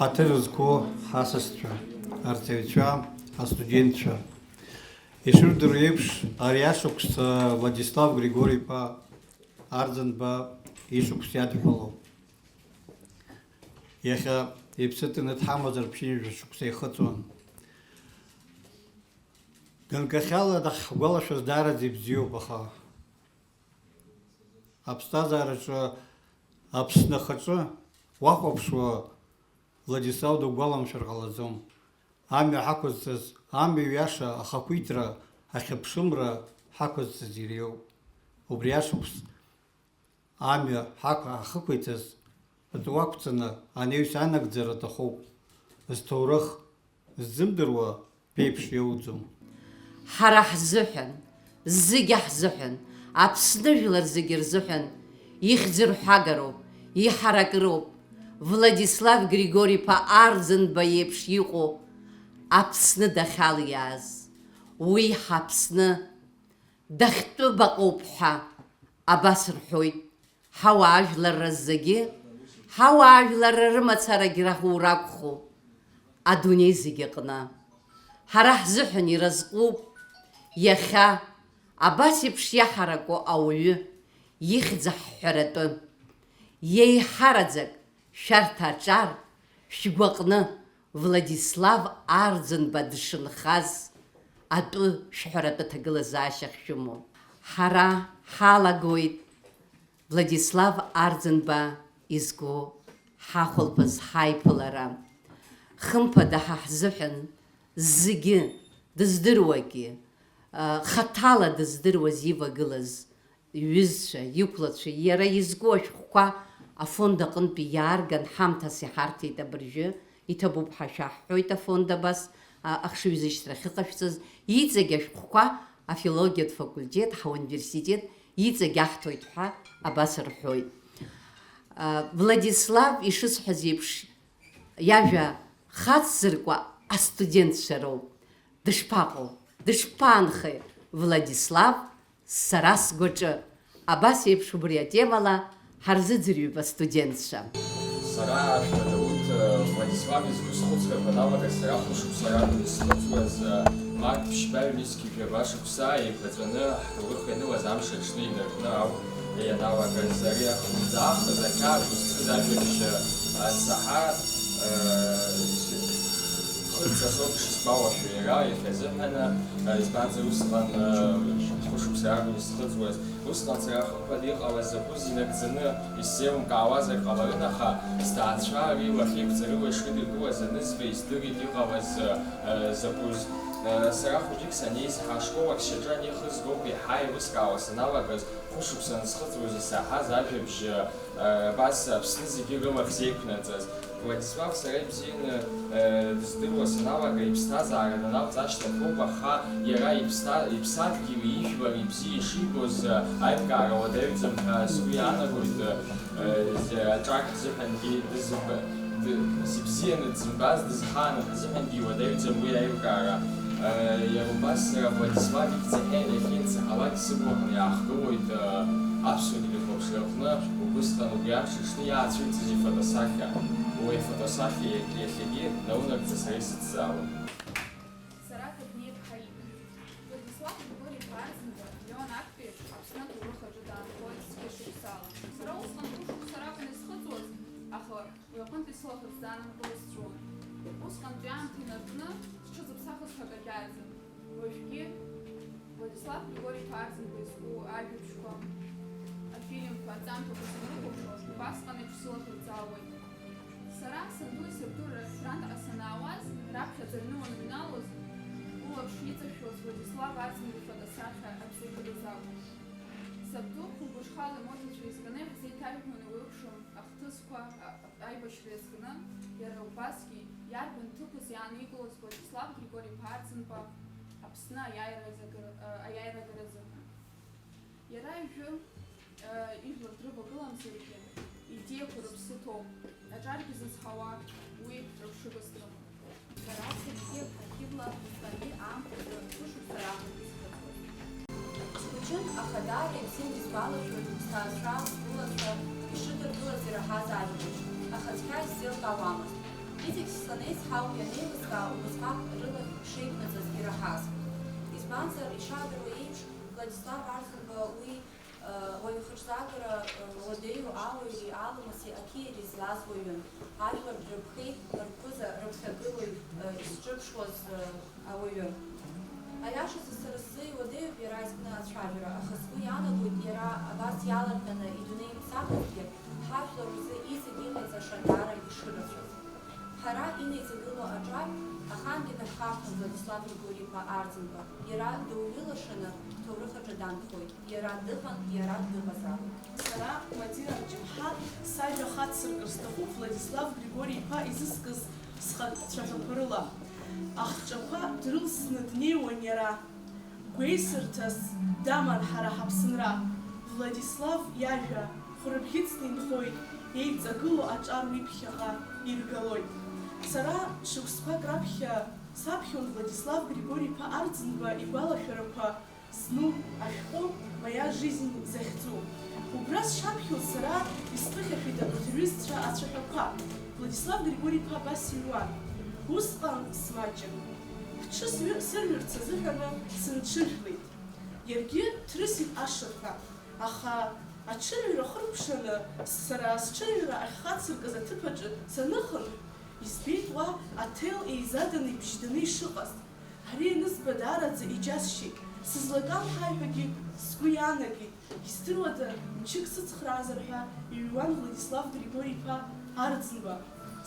ҳаҭыр зқәу ҳасасцәа, арҵаҩцәа, астудентцәа. Ишырдыру еиԥш, ари ашықәс Владислав Григори-иԥа Арӡынба ишықәс иадҳәалоуп. Иахьа иԥсы ҭаны дҳамазар ԥшьынҩажәа шықәса ихыҵуан. Ганкахьала ҳгәалашәаз даараӡа ибзиоуп, аха аԥсҭазаараҿы Аԥсны ахаҿы уахәаԥшуа Владислав дугәаламшәар ҟалаӡом. Амҩа ҳақәызҵаз, амҩа иаша ахақәиҭра, ахьыԥшымра ҳақәызҵаз иреиуоуп. Убри ашықәс амҩа ҳахықәиҭыз атәы уақәҵаны анаҩс анагӡара аҭахуп. Зҭоурых ззымдыруа ԥеиԥш иауӡом. Ҳара ҳзыҳәан, зегьы ҳзыҳәан, Аԥсны жәлар зегьы рзыҳәан ихьӡырҳәагароуп, иҳаракыроуп Владислав Григори-иԥа Арӡынба иеиԥш иҟоу Аԥсны дахьалиааз. Уи ҳаԥсны дахьтәыбаҟоуп ҳәа абас рҳәоит. Ҳауаажәларра зегьы, ҳауаажәларра рымацарагьы раҳу ракәху адунеи зегьы аҟны. Ҳара ҳзыҳәан иразҟуп иахьа абас еиԥш иаҳараку ауаҩы ихьӡ ҳҳәаратәы. Иеиҳараӡак шәарҭ аҿар шәгәаҟны Владислав Арӡынба дшынхаз атәы шәҳәаратәы ҭагылазаашьа шәымоу. Ҳара ҳалагоит Владислав Арӡынба изку ҳахәылԥаз ҳаиԥылара. Хымԥада ҳзыҳәан зегьы дыздыруагьы, хаҭала дыздыруаз ивагылаз иҩызцәа, иқәлацәа, иара изку ашәҟәқәа афонд аҟынтәи иаарган ҳамҭас иҳарҭеит абыржәы. Иҭабуп ҳашәаҳҳәоит афонд абас ахшыҩзышьҭра ахьыҟашәҵаз. Иҵегь ашәҟәқәа афилологиатә факультет, ҳауниверситет иҵегь аҳҭоит ҳәа абас рҳәоит. Владислав ишысҳәаз еиԥш иажәа хацзыркуа астудентцәа роуп. Дышԥаҟоу, дышԥаанхеи Владислав сара сгәаҿы. Абас еиԥш убри атемала ҳарзыӡырҩып астудентцәа. Сара Дауд Владислав изку схәыцрақәа налагаз сара хәышықәса ракәын исхыҵуаз март ԥшьба ҩнызқьи жәаба шықәса еиқәаҵәаны ҳҭоурых ианылаз амш аҽны инаркны ауп ианалагаз. Ари ахлымӡаахыз ақьаад зусҭыз ажәабжь ансаҳа хыҵасоуп шысгәалашәо иара иахьазыҳәаны, избанзар усҟан хәышықәса ракәын исхыҵуаз. Усҟан сара хымԥада иҟалаз закәыз инагӡаны исзеилымкаауазар ҟаларын, аха сҭаацәа ари лахьеиқәҵарыла ишрыдыркылаз анызба издырит иҟалаз закәыз. Сара хәыҷык саниз ҳашкол ахьшьаҿы анихызгоуп иаҳа еилыскаауа саналагаз хәышықәса ансхыҵуаз исаҳаз ажәабжь абас Аԥсны зегьы рылахь зеиқәнаҵаз. Владислав сара ибзианы дыздыруа саналага иԥсҭазаара даналҵашьҭахуп, аха иара иԥсадгьыли ижәлари ибзиа ишибоз аилкаара уадаҩӡам ҳәа сгәы иаанагоит. Аҿар ҳзыҳәангьы ибзианы дзымбаз, дызхааны ҳзыҳәангьы иуадаҩӡам уи аилкаара. Иара убас сара Владислав иахьынӡаҳалак сыблаҟны иаахгылоит аԥсуа телехәаԥшраҟны убысҟан убри амш аҽны иаацәырҵыз ифотосахьа. Уи афотосахьа иахьагьы наунагӡа сара исыҭзаауан. Сара Кадниеԥҳа Владислав Григори-иԥа Арӡынба миллион актәи Аԥсны аҭоурых аҿы даанхоит шықәсала. Сара усҟан хәышықәса ракәын исхыҵуаз, аха уи аҟынтәи сылахаз даанамгыло сҵәуон. Усҟантәи аамҭа инаркны сҽызыԥсахыз ҳәа акагьараӡам. Уажәгьы Владислав Григори-иԥа Арӡынба изку ажәабжьқәа, афильмқәа, аҵамҭақәа санрыхәаԥшуаз, убасҟан еиԥш сылахырҵаауеит. Сара сабдуи сабду ресторанаҟа санаауаз, раԥхьаӡа аҩны уаныҩналоз, улаԥш иҵашәоз Владислав Арӡынба ифотосахьа абзиахадаз акәын. Сабду хәылбыҽхала емоциацәа изкны ҳзеиҭажәҳәон еиуеиԥшым ахҭысқәа аибашьра иазкны, иара убасгьы иарбан ҭыԥыз иааникылоз Владислав Григори-иԥа Арӡынба Аԥсны аиааирагара азыҳәан. Иара ижәы ижәлар дрывагыламзаргьы идеиақәа рыԥсы ҭоуп. Аҿаргьы зызҳауа уи рыԥшыгас дрымоуп. Сара Сергеиԥҳа Хьыбла усҟатәи аамҭазы хәышықәса ракәын исхыҵуаз. Схәыҷын, аха даара ибзианы избалашәоит ԥсҭаацәа, сгәылацәа ишыдыркылаз ираҳаз ажәабжь, аха цқьа исзеилкаауамызт. Изегь сланеис ҳауп ианеилыскаа, убасҟак рыла шеиқәнаҵаз ираҳазгоит. Избанзар, ишаадыруа еиԥш, Владислав Арзынба уи уаҩхаҿсагара уадаҩу ауаҩи аламыси ақьиареи злаз уаҩын. Ажәлар дрыԥхеит рԥыза рыԥхьагылаҩ изҿырԥшуаз ауаҩы. Аиашазы сара сзы иуадаҩуп иара изкны ацәажәара, аха сгәы иаанагоит иара абас иаларҟьаны идунеимцахызгьы ҳажәлар рзы изегь иҟаиҵаша даара ишырацәаз. Ҳара инеиҵагыло аҿатә ахаангьы дырхарҭон Владислав Григорий-иԥа Арӡынба. Иара дыҩнылашаны ҭоурых аҿы данхоит. Иара дыҟан, иара дыҟазароуп. Сара Мадина Ҷыԥҳа сажәа хацсыркыр сҭахуп Владислав Григорий-иԥа изыскыз схацәаҳәақәа рыла. Ахҿақәа дрылсны днеиуан иара. Гәеисырҭас даман ҳара ҳаԥсынра. Владислав иажәа хәрабӷьыцны инхоит, еиҵагыло аҿар уи ԥхьаҟа иргалоит. Сара шықәсқәак раԥхьа саԥхьон Владислав Григорий-иԥа Арӡынба игәалашәарақәа зну ашәҟәы моя жизнь захьӡу. Убра сшаԥхьоз сара исԥыхьашәеит абарҭ рҩызцәа ацәаҳәақәа. Владислав Григорий-иԥа абас иҩуан. Усҟан смаҷын. Ҳҽы сырҩырц азыҳәаны сынҽыжәлеит. Иаргьы дҭрысит ашырҳәа. Аха аҽырҩра хыркәшаны сара сҽырҩра ахьхацыркыз аҭыԥаҿы саныхынҳә, избеит уа аҭел еизаданы ибжьданы ишыҟаз. Ари анызба даараӡа иџьасшьеит. Сызлакамҳаи ҳәагьы сгәы иаанагеит. Издыруада мчык сыцхраазар ҳәа иҩуан Владислав Григорий-иԥа Арӡынба.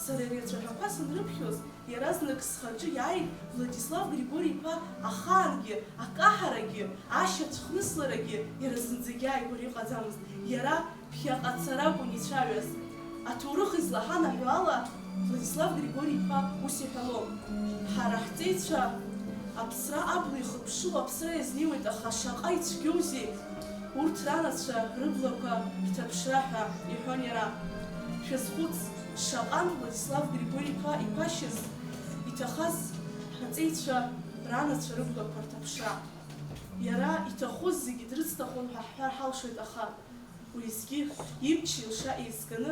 Сара ари ацәаҳәақәа санрыԥхьоз, иаразнак схаҿы иааит Владислав Григорий-иԥа ахаангьы, акаҳарагьы, ашьацәхнысларагьы иара зынӡагьы ааигәара иҟаӡамызт. Иара ԥхьаҟа ацара акәын ицәаҩаз. Аҭоурых излаҳанаҳәо ала Владислав Григорий-иԥа ус иҳәалон. Ҳара ҳҵеицәа аԥсра абла ихыԥшыло аԥсра иазнеиуеит, аха шаҟа ицәгьоузеи урҭ ранацәа рыблақәа рҭаԥшра ҳәа иҳәон иара. Шәазхәыц, шаҟантә Владислав Григорий-иԥа иԥашьыз иҭахаз ҳаҵеицәа ранацәа рыблақәа рҭаԥшра. Иара иҭахоз зегьы дрыцҭахон ҳәа ҳҳәар ҳалшоит, аха уеизгьы имчи илша еизганы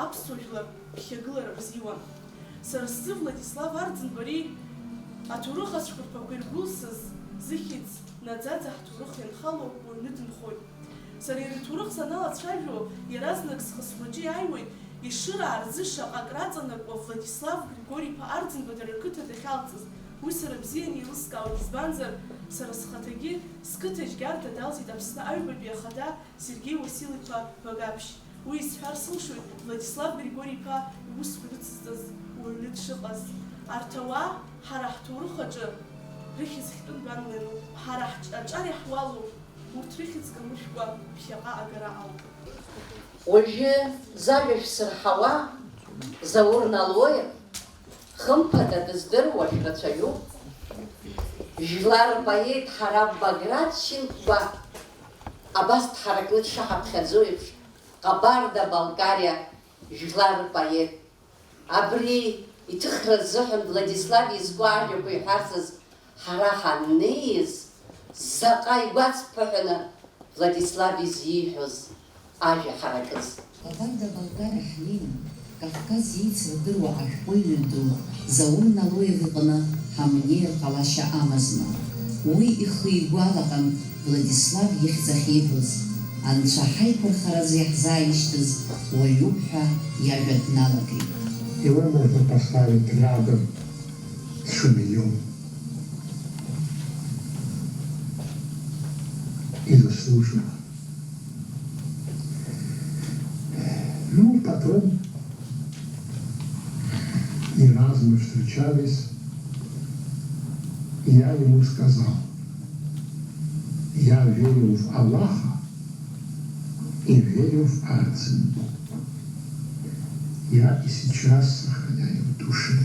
аԥсуа жәлар ԥхьагылара бзиуан. Сара сзы Владислав Арӡынбари аҭоурых ацәқәырԥақәа иргәылсыз зыхьӡ наӡаӡа ҳҭоурых ианхало уаҩны дынхоит. Сара иара иҭоурых саналацәажәо, иаразнак схы-сгәаҿы иааиуеит ишыраа рзы шаҟак раҵанакуа Владислав Григорий-иԥа Арӡынба дара рқыҭа дахьалҵыз. Уи сара бзианы еилыскаауеит, избанзар сара схаҭагьы сқыҭа џьгьарда далҵит Аԥсны аҩбатәи ахада Сергеи Уасил-иԥа Багаԥшь. Уи исҳәар сылшоит Владислав Григорий-иԥа иусқәа рыцызҵаз уаҩны дшыҟаз. Арҭ ауаа ҳара ҳҭоурых аҿы рыхьӡ хьтәын банлану, ҳара аҿар иаҳуалу, урҭ рыхьӡ камышәкәа ԥхьаҟа агара ауп. Уажәы зажәа шәсырҳауа Заур Налоев хымԥада дыздыруа шәрацәаҩуп. Жәлар рпоет Ҳараб Баграт Шьынқәба абас дҳаракны дшаҳаԥхьаӡо еиԥш, Ҟабарда-Балкариа жәлар рпоет. Абри иҭыхра зыҳәан Владислав изку ажәақәа иҳәарцаз ҳара ҳаннеиз, заҟа игәацԥыҳәаны Владислав изиҳәоз ажәа ҳаракыз. Ҟабарда-Балкариа ҳнеины, Кавказ еицырдыруа ашәҟәыҩҩы ду Заур Налоев иҟны ҳамнеир ҟалашьа амазма. Уи ихы игәы алаҟан Владислав ихьӡ ахьиҳәоз, Анцәа ҳаиқәырхаразы иаҳзааишьҭыз уаҩуп ҳәа иажәа дналагеит. Его можно поставить рядом с Шумилем и заслуженно. Ну, потом ни разу мы встречались, и я ему сказал, я верю в Аллаха и верю в Арӡынбу. Я и сейчас сохраняю в душе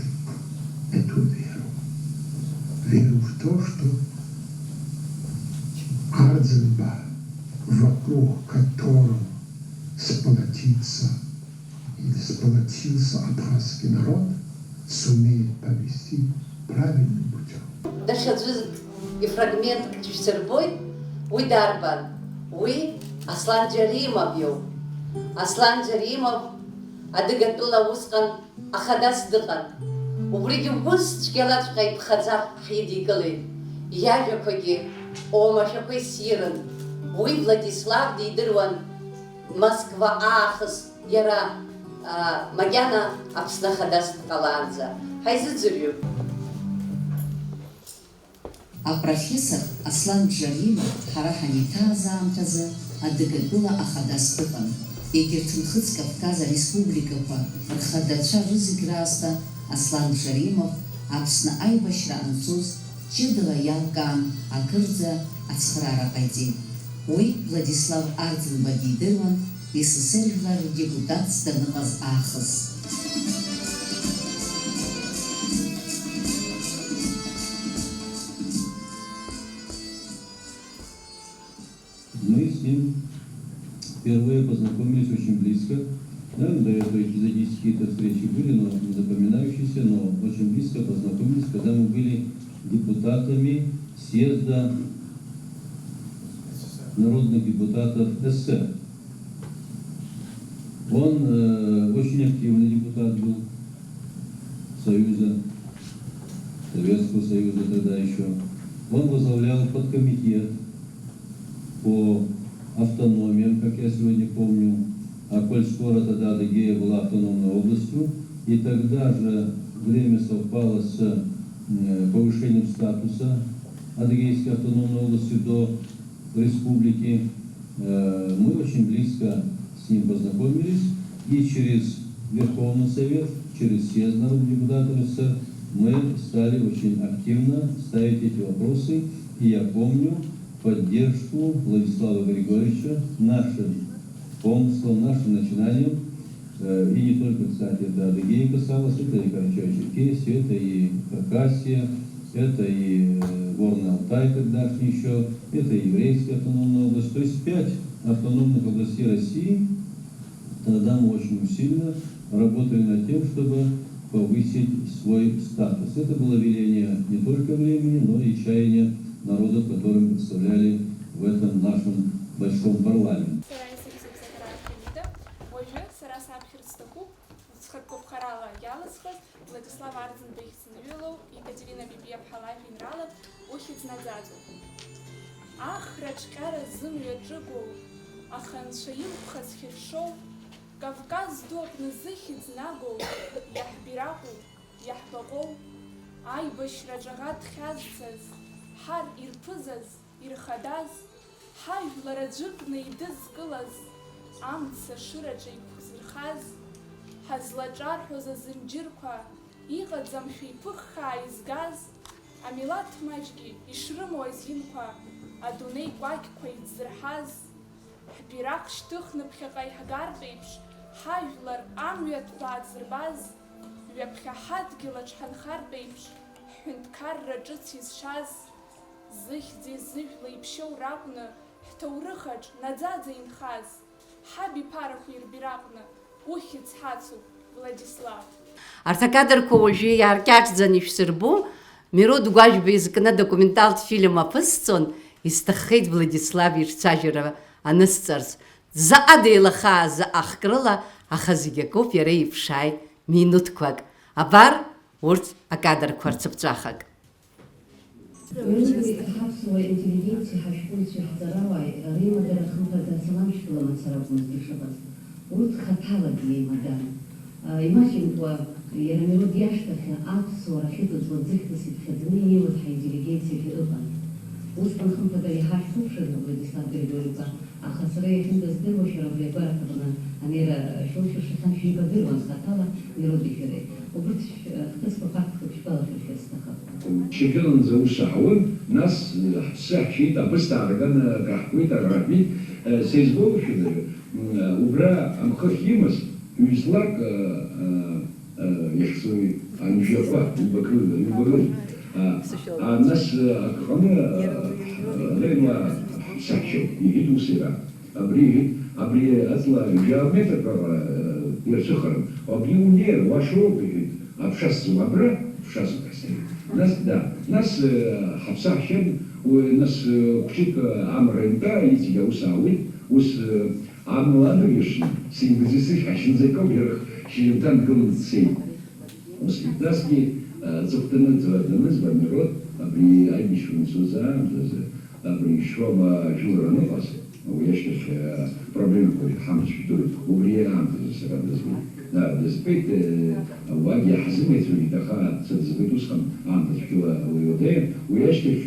эту веру. Веру в то, что Арӡынба, вокруг которого сплотится или сплотился абхазский народ, сумеет повести правильным путем. Дахьаӡәыз ифрагментк џьсырбоит, уи дарбан? Уи Аслан Џьаримов иоуп. Аслан Џьаримов адыгатәыла усҟан ахадас дыҟан. убригьы ус цәгьалаҵәҟьа иԥхаӡар ҳидикылеит. Иажәақәагьы омашәақәа ссирын. Уи Владислав дидыруан Москва аахыс иара макьана Аԥсны ахадас дҟалаанӡа. Ҳаизыӡырҩып. Апрофессор Аслан Џьаримов ҳара ҳаниҭааз аамҭазы Адыгагыла ахадас дыҟан. Егьырҭ Нхыҵ Кавказ ареспубликақәа рхадацәа рызегь раасҭа Аслан Џьаримов Аԥсны аибашьра анцоз ҷыдала иалкаан акырӡа ацхраара ҟаиҵеит. Уи Владислав Арӡынба дидыруан СССР жәлар рдепутатс даныҟаз аахыс. Мы с ним впервые познакомились очень близко. Наверное, до этого эпизодические какие-то встречи были, но запоминающиеся, но очень близко познакомились, когда мы были депутатами съезда народных депутатов СССР. Он очень активный депутат был Союза, Советского Союза тогда еще. Он возглавлял подкомитет по автономиям, как я сегодня помню, а коль скоро тогда Адыгея была автономной областью, и тогда же время совпало с повышением статуса Адыгейской автономной области до республики. Мы очень близко с ним познакомились, и через Верховный Совет, через съезд народных депутатов СССР мы стали очень активно ставить эти вопросы, и я помню поддержку Владислава Григорьевича нашим помыслом, нашим начинанием, и не только, кстати, это Адыгеи касалось, это и Карачаево-Черкесия, это и Хакасия, это и Горный Алтай тогдашний еще, это еврейская автономная область, то есть 5 автономных областей России. Тогда мы очень усиленно работали над тем, чтобы повысить свой статус. Это было веление не только времени, но и чаяния народов, которые мы представляли в этом нашем большом парламенте. Владислав Арӡынба ихьӡынҩылоу, Екатерина Бебиаԥҳа жәеинраалак ухьӡ наӡаӡоуп. Ахра ҿҟьара зымҩа ҿыгоу, аха Анцәа илԥха зхьыршоу, Кавказ ду аҟны зыхьӡ нагоу, иаҳбираҟу, иаҳбаҟоу, аибашьра ҿаӷа дхьазцаз, ҳар ирԥызаз, ирхадаз, ҳажәлар аӡәыкны идызкылаз, амца шыраҿы иқәзырхаз, ҳазлаҿарҳәоз азынџьырқәа, иҟаӡамшәа иԥыххаа изгаз, амилаҭ маҷгьы ишрымоу азинқәа, адунеи кәакьқәа иӡзырҳаз, ҳбираҟ шьҭыхны ԥхьаҟа иҳгартә еиԥш, ҳажәлар амҩа ҭбаа дзырбаз, ҩаԥхьа ҳадгьыл аҿ ҳанхартә еиԥш, ҳҳәынҭқарра ҿыц изшаз, зыхьӡи зыжәла иԥшьоу ракәны, ҳҭоурыхаҿ наӡаӡа инхаз, ҳаб иԥарақәа ирбираҟны, ухьӡ ҳацуп, Владислав. Арҭ акадрқәа уажәы иааркьаҿӡаны ишәсырбо, Мирод Гәажәба изкны документалтә фильм аԥысҵон, исҭаххеит Владислав ишцәажәара анысҵарц. Заҟа деилахаа, заҟа хкрыла, аха зегьы акоуп иара иԥшааит минуҭқәак. Абар урҭ акадрқәа рцыԥҵәахак. Ҳаԥсуа интеллигенциа ҳашәҟәыҩҩцәа ҳҵарауааи реимадара хымԥада санамшьҭыла мацара акәмызт ишыҟаз. Урҭ хаҭалагьы еимадан. Имаҷымкәа иара Мирод иашьҭахь аԥсуара ахьыҵыҵуа ӡыхьҭас иԥхьаӡаны инеиуаз ҳаинтеллигенциагьы ыҟан. Усҟан хымԥада иҳашәҭуԥшын Владислав Григорьевна, аха сара иахьынӡаздыруашәа абри агәараҭ аҟны анеира шәылшәыршахьан шәибадыруан хаҭала Мироди шәареи. Убырҭ хҭысқәа фактқәак шәгәалашәаршәа сҭахын. Шьапилан заусаауан, нас ҳԥсы ҳшьит, абысҭа аарган каҳкуеит, аӷратәит, сеизгәалашәаны убра амхырхь имаз ҩ-ҵлак иахьцои анжьақәа ибагрын. Нас аҟны леима ҳсахьчоуп, иҳәит ус иара. Абри аҵла жәаметрқәа ирцәыхаран, абри унеир, уашоуп иҳәит, аԥшасӡом абра, ԥшасуп ҳасҭеит. Нас ҳаԥсы ҳшьан, нас қәҿык амра интәа, иҵегь аус аауит, ус амла адырҩашьны, сеимгәыҵысышь ҳашьынӡа икылирах, шьыжьымҭан гылан дцеит. Насгьы зыхәтәаны ӡбаны народ абри аибашьҩы аамҭазы абри Шьрома ажәлар аныҟаз уи ашьҭахь проблемақәа ҳамҭашәа дырит. Убри аамҭазы сара дызбеит ауаагьы ҳзымеицәажәеит, аха дсыӡбеит усҟан аамҭацәгьала уи уадаҩын. Уи ашьҭахь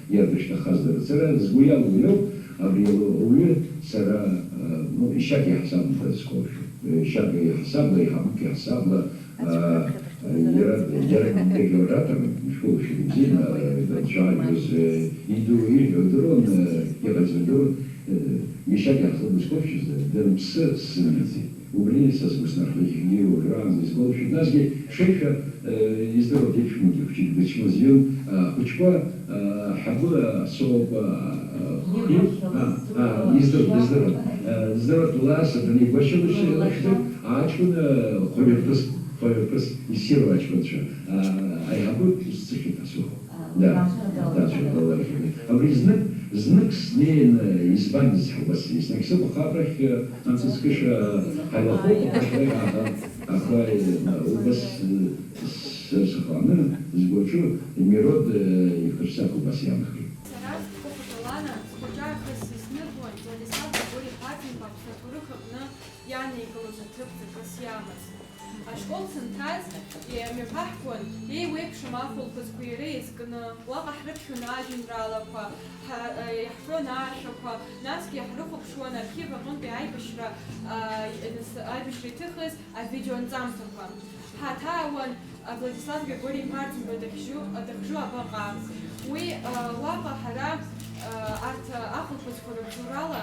иардышьҭахаз дара. Сара згәы иалоу иоуп абри ауаҩы сара ишьак иаҳасабла дазхәыцуа. Ишьак иаҳасабла, иҳабук иаҳасабла Era declarată în școală și rutină, dăceagius, idurun, irazvedor, ieșea chiar să descopșiți, de să sâniți. Убрали со смыслных гео, разные сколочи. Нас ге шейха издоров дечмуги, вчили дечмузил, учпа хабула соба издоров ласа, да не башилыши лашты, а ачкуна ховертас и сирвач вот что. А я бы цифры посухал. Да, что было. А признак знак снеен избавить вас есть. На все похабрах антискиша халахот, ахай у вас сахана сбочу мирод и хрсак у вас ямах. Ашкол сынҭаз мҩаԥаҳкуан, еиуеиԥшым ахәылԥазқәа иреизкны, уаҟа ҳрыԥхьон ажәеинраалақәа, иаҳҳәон аашәақәа, насгьы ҳрыхәаԥшуан архив аҟынтәи аибашьра иҭыхыз авидеоанҵамҭақәа. Ҳаҭаауан Владислав Григорий Марцинба дахьжу абаҟа. Уи уаҟа ҳара арҭ ахәылԥазқәа рыбзоурала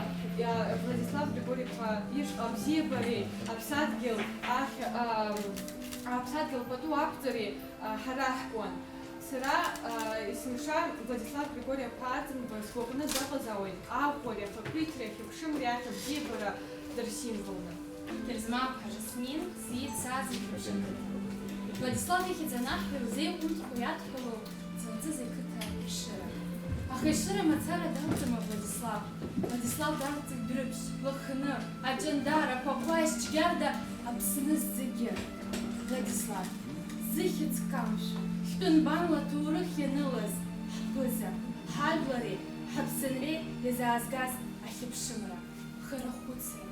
Владислав Григорий-ԥа ишҟа абзиабареи, аԥсадгьыл пату ақәҵареи ҳара ҳкуан. Сара есымша Владислав Григорий-ԥа Арӡынба сгәаҟны даҟазаауеит аӷәӷәареи, ахақәиҭреи, ахьыԥшымреи ахь абзиабара дырсимволны. Дырзмааԥха Жасмин зицази хәыҷын. Владислав ихьӡанахҩа рзеиҟәымҵқәа иадҳәалоу Ӡамӡыз иқыҭа Ешыра. Аха Ешыра мацара дамӡама Владислав. Владислав дамҵит дрыԥшь, лыхны, аҷандара, аԥаҟәа, ешьџьарда, Аԥсны зегьы. Владислав, зыхьӡ камшә, хьтәы-нбанла аҭоурых ианылаз, ҳԥыза, ҳажәлареи, ҳаԥсынреи иазаазгаз ахьыԥшымра, хырахәыцра,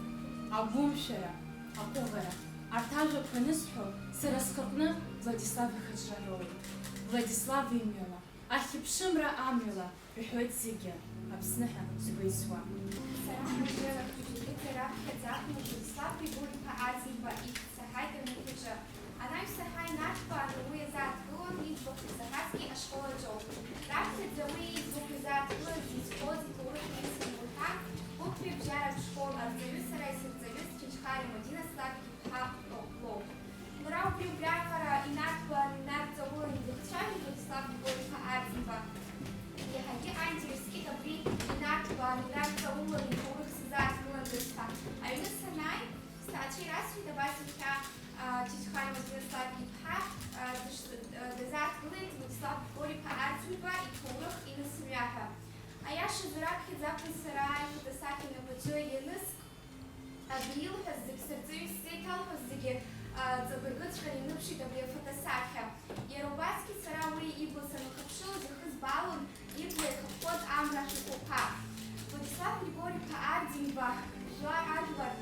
агәымшәара, аҟәыӷара. Арҭ ажәақәа анысҳәо, сара схаҟны Владислав ихаҿра роуит. Владислав имҩала, ахьыԥшымра амҩала, рҳәоит зегьы, Аԥсны ҳәа згәеисуа. Сара ҳажәлар ҳәа раԥхьаӡакәны Владислав Григорий-ԥа Арӡынба ихьӡ-саҳаит рныҳәаҿы. Анаҩс-саҳаи нарҭбааны уи азааҭгылон иӡбахә изаҳазгьы ашкол аҿоуп. Раԥхьаӡа уи иӡбахә изааҭгылаз изхоз иҭоурыхи исымгәаҭан, гәыԥ-ҩбжьаратә школ арҵаҩыс сара исырҵаҩыс Чачхари Мадина Славик-иԥҳа лоуп. Лара убри убриаҟара инарҭбааны инарҵаулан изыхцәажәоз Владислав Григорий-ԥа Арӡынба. Иаҳагьы аинтерес зкит абри инарҭбааны инарҵаулан иҭоурых сзааҭгыландаз ҳәа. Аҩны санааи, сҭаацәеи расҳәеит абас иахьа Чачхари Мадина Славик-иԥҳа дазааҭгылеит Владислав Григорий-ԥа Арӡынба иҭоурых инысымҩа ҳәа. Аиашазы раԥхьаӡакәын сара ихаҭа-сахьа инапаҿы ианыск абри илҳәаз зегь сырҵаҩыс зеиҭалҳәоз зегьы ҵабыргыҵәҟьан иныԥшит абри афотосахьа. Иара убасгьы сара уи ибла санлыхыԥшылоз ихызбаалон ибла ихаԥхоз амра шәҟәқәа. Владислав Григорий-ԥа Арӡынба ажәлар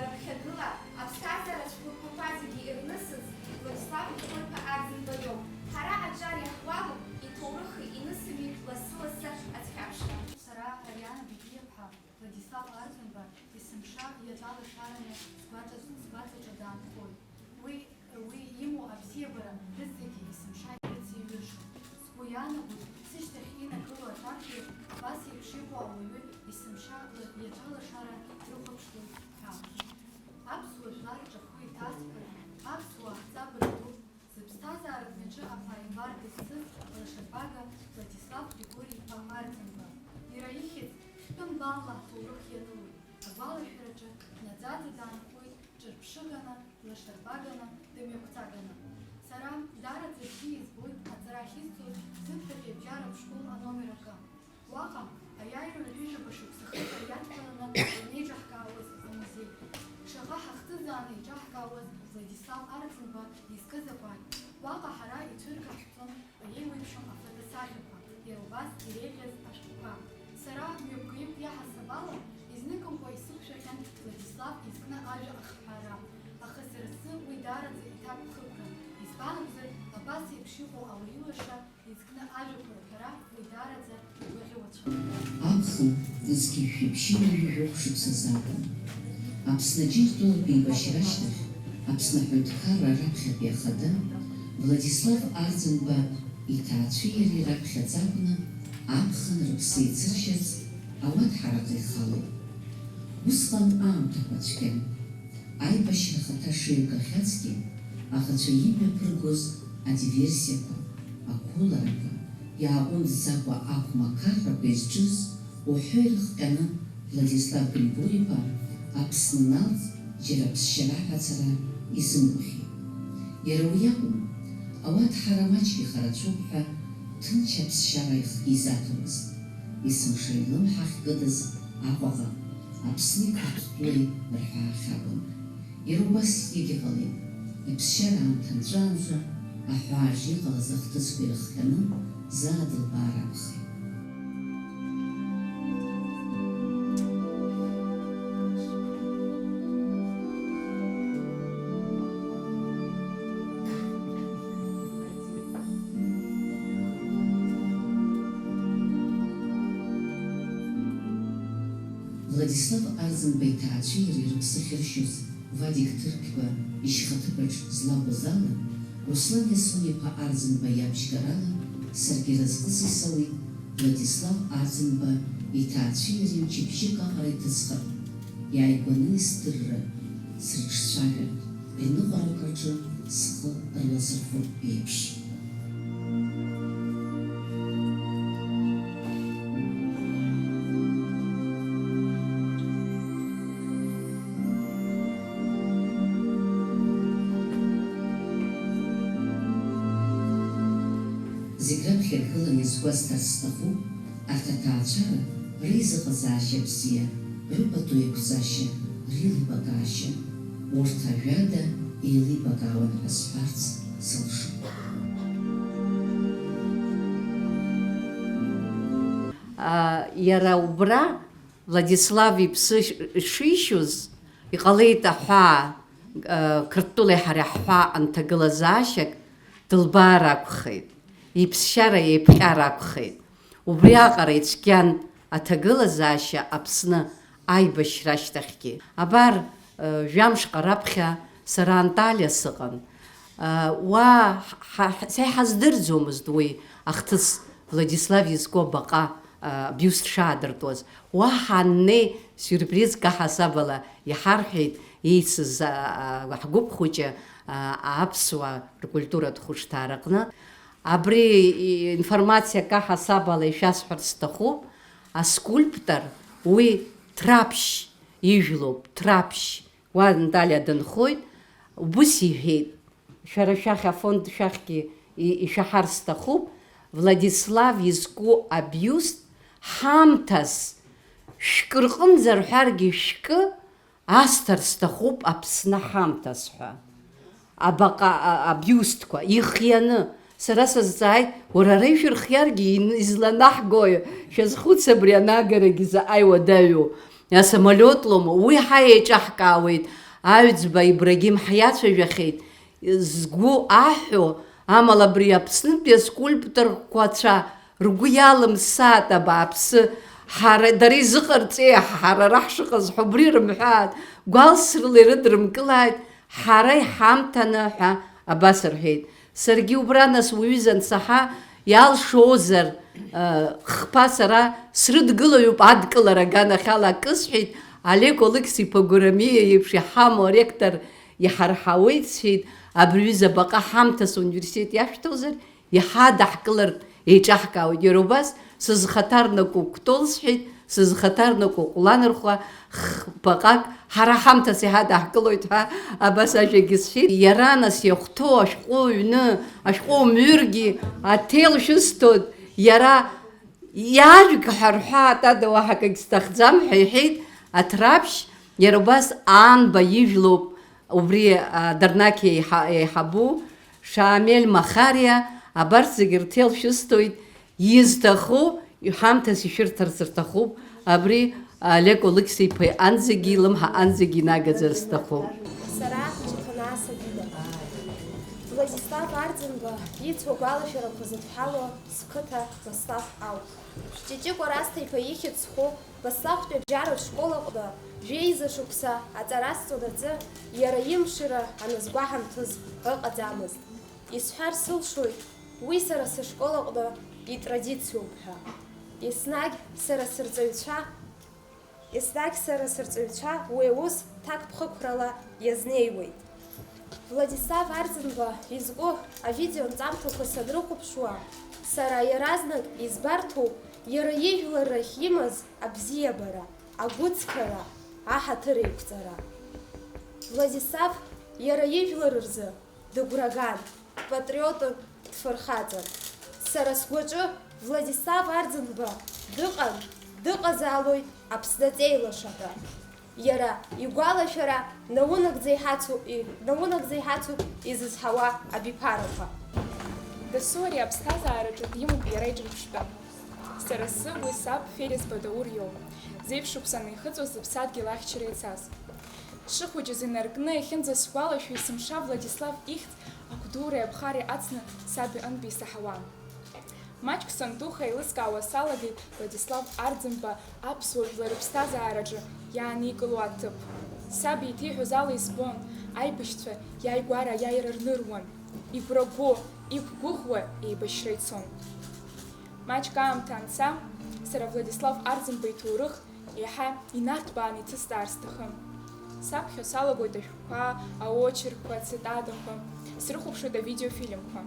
раԥхьагыла аԥсҭазаара цәқәырԥақәа зегьы ирнысыз Владислав Григорий-ԥа Арӡынба иоуп. Ҳара аҿар иаҳуалуп иҭоурыхи инысыми лассы-лассы ацәҟьаԥшра. Сара Ариана Бикиаԥҳа Владислав Арӡынба есымша иаҿалашараны сгәаҵаҿы даанхоит. Уи имоу абзиабара рыҵегьы есымша ирыциҩышоуп. Сгәы иаанагоит сышьҭахь инагылоу аҭакгьы абас еиԥш иҟоу ауаҩы есымша иаҿалашара дрыхәаԥшлоит ҳәа. Аԥсуа жәлар рҿахәы иҭаскын, аԥсуаа ҳҵабырг ду, зыԥсҭазаара бнаҿы аԥааимбар дызцыз алашарбага Владислав Григорий-ԥа Арӡынба. Иара ихьӡ хьтәы-нбанла ҳҭоурых ианылоит. Агәалашәараҿы наӡаӡа даанхоит, ҿырԥшыганы, лашарбаганы, дымҩақәҵаганы. Сара дараӡа бзиа избоит аҵара ахьизҵоз Сыԥхьатәи абжьаратә школ аномер акы. Уаҟа аиааира ҩыжәаба шықәсахыҵәҟьа иадҳәаланы инеиҿаҳкаауаз амузеи. Шаҟа ҳахҭызааны иҿаҳкаауаз Владислав Арӡынба изкыз акәац Уаҟа ҳара иҭыргахьҟьон еиуеиԥшым афотосажәақәа, иара убас иреиӷьыз ашәҟәқәа. Сара мҩаԥгаҩык иаҳасаб ала изныкымкәа исықәшәахьан Владислав изкны ажәа ахҳәаара, аха сара сзы уи даараӡа иҭакәхықәран. Избан акәзар, абас еиԥш иҟоу ауаҩылаша изкны ажәақәа рҳәара уи даараӡа игәаӷьуацәан. Аԥхын дызқьышәиԥшьыҩажәижәохә шықәсазаапын. Аԥсны џьыртәылатә еибашьра ашьҭахь, Аԥсны аҳәынҭқарра раԥхьатәи ахада Владислав Арӡынба иҭаацәеи иареи раԥхьаӡа акәны аԥхын рыԥсы еицыршьырц ауадҳараҟа ихалеит. Усҟан аамҭақәа цәгьан. Аибашьра ахаҭа шеилгахьазгьы, аӷацәа имҩаԥыргоз адиверсиақәа, ақәыларақәа, иааҟәындӡакәа ақәмақаррақәа изҿыз уҳәа ирыхҟьаны Владислав Григорий-иԥа Аԥсны налҵ џьара ԥсшьара ҳәацара изымгәаӷьит. Иара уи акәым, ауадҳара маҷк ихарацәоуп ҳәа ҭынч аԥсшьара изаҭомызт. Есымша илымҳа ахькыдыз Аҟәаҟа Аԥсни қырҭтәылеи рҳәаахьабын. Иара убас егьыҟалеит. Иԥсшьара аамҭа нҵәаанӡа аҳәаажә иҟалаз ахҭысқәа ирыхҟьаны заа дылбаар акәхеит. Владислав Арӡынба иҭаацәеи иареи рыԥсы ахьыршьоз Вадик Ҭырқьба ишьхаҭыԥаҿ злакәыз ала, Руслан Иасон-иԥа Арӡынба иабжьгарала саргьы разҟыс исауит Владислав Арӡынба иҭаацәеи иареи мчыбжьык аҟара иҭыҵхап, иааигәаны исдырра, срыҿцәажәартә, аиныҟәарак аҿы схы рлазырхәып еиԥш. Зегь раԥхьа иргыланы изгәасҭарц сҭахуп арҭ аҭаацәара реизыҟазаашьа бзиа, рыпату еиқәҵашьа, реилибакаашьа, урҭ ажәада еилибакаауан ҳәа сҳәарц сылшоит. Иара убра Владислав иԥсы шишьоз иҟалеит аҳәаа, Қырҭтәылеи ҳареи аҳәаа анҭагылазаашьак дылбаар акәхеит. Иԥсшьара еиԥҟьар акәхеит. Убри аҟара ицәгьан аҭагылазаашьа Аԥсны аибашьра ашьҭахьгьы. Абар жәамшҟа раԥхьа сара Анталиа сыҟан. Уа са иҳаздырӡомызт уи ахҭыс Владислав изку абаҟа биуст шаадыртуаз. Уа ҳаннеи сюрпризк аҳасабала иҳарҳәеит еицыз ҳгәыԥ хәыҷы аԥсуаа ркультуратә хәышҭаараҟны. Абри информациак аҳасабала ишәасҳәарц сҭахуп, аскульптор уи Ҭраԥшь ижәлоуп, Ҭраԥшь. Уа Анталиа дынхоит, убыс иҳәеит, шәара шәахь афонд шәахьгьы ишәаҳар сҭахуп, Владислав изку абиуст ҳамҭас шәкы рҟынӡа рҳәаргьы шәкы асҭар сҭахуп Аԥсны ҳамҭас ҳәа. Абаҟа абиустқәа ихианы. Сара сазҵааит, уара ара ишәырхиаргьы изланаҳгои, шәазхәыц абри анагарагьы заҟа иуадаҩу. Асамолиотлома, уи ҳаиеиҿаҳкаауеит, аҩӡба Ибрагим ҳиацәажәахьеит, згәы аҳәо, амала абри Аԥснытәи аскульпторқәацәа ргәы иалымсаат абааԥсы, дара изыҟарҵеи ҳара ара ҳшыҟаз ҳәа убри рымҳәаат, гәалсрыла ирыдрымкылааит, ҳара иҳамҭаны ҳәа абас рҳәеит. Саргьы убра нас уаҩыза ансаҳа иалшозар хԥа сара срыдгылаҩуп адкылара аганахьала акы сҳәеит, Олег Олықьс-иԥа Гәырамиа еиԥш иҳамоу аректор иҳарҳауеит сҳәеит, абри ҩыза абаҟа ҳамҭас ауниверситет иашәҭозар иҳадаҳкылартә еиҿаҳкаауеит. Иара убас сызхаҭарнакәу Кәтол сҳәеит, сызхаҭарнакәу Ҟәланырхәа баҟак ҳара ҳамҭас иҳадаҳкылоит ҳәа абас ажәагьы сҳәеит. Иара нас иахәҭоу ашәҟәы ҩны, ашәҟәы мҩыргьы аҭел шәысҭоит, иара иажәг ҳәа рҳәаат, ада уаҳа акагь сҭахӡам ҳәа иҳәеит. Аҭраԥшь иара убас Аанба ижәлоуп, убри Дарнақь еиҳабу Шамель Махариа, абарҭ зегьы рҭел шәысҭоит, изҭаху, ҳамҭас ишәырҭарц рҭахуп, абри Олег Олықьса-иԥа анӡагьы илымҳа анӡагьы инагаӡар сҭахуп. Сара Ҷыҭанаа Сабида. Владислав Арӡынба ицәо агәалашәарақәа зыдҳәало сқыҭа Баслав ауп. Ҷиҷико Расҭа-иԥа ихьӡ зху Баславтәи абџьаратә школаҟны жәеиза шықәса аҵара сҵонаҵы иара имшира анызгәаҳамҭыз ыҟаӡамызт. Исҳәар сылшоит уи сара сышколаҟны итрадициоуп ҳәа. Еснагь сара сырҵаҩцәа уи аус ҭакԥхықәрала иазнеиуеит. Владислав Арӡынба изку авидеонҵамҭақәа санрыхәаԥшуа, сара иаразнак избарҭоуп иара ижәларрахь имаз абзиабара, агәыҵхара, аҳаҭыр еиқәҵара. Владислав иара ижәлар рзы дыгәраган, патриотын, дфырхаҵан. Сара сгәаҿы Владислав Арӡынба дыҟан, дыҟазаалоит Аԥсны аҵеилашаҳәа. Иара игәалашәара наунагӡа иҳацуп изызҳауа абиԥарақәа. Дасу ари аԥсҭазаараҿы димоуп иара иҿырԥштәы. Сара сыгәи саб Ферес Бадаур иоуп, зеиԥшықәсаны ихыҵуаз зыԥсадгьыл ахьчара ицаз. Дшыхәыҷыз инаркны иахьынӡасгәалашәо есымша Владислав ихьӡ агәдуреи аԥхареи ацны саб иҟынтәи исаҳауан. Маҷк сантуха еилыскаауа салагеит Владислав Арӡынба аԥсуа жәлар рыԥсҭазаараҿы иааникыло аҭыԥ. Саб еиҭеиҳәоз ала избон, аибашьцәа иааигәара аиааира рныруан. Игәрагәо, иқәгәыӷуа еибашьра ицон. Маҷк аамҭа анца, сара Владислав Арӡынба иҭоурых еиҳа инарҭбааны иҭысҵаар сҭахын. Саԥхьо салагоит ашәҟәқәа, аочеркқәа, ацитатақәа, срыхәаԥшуеит авидеофильмқәа.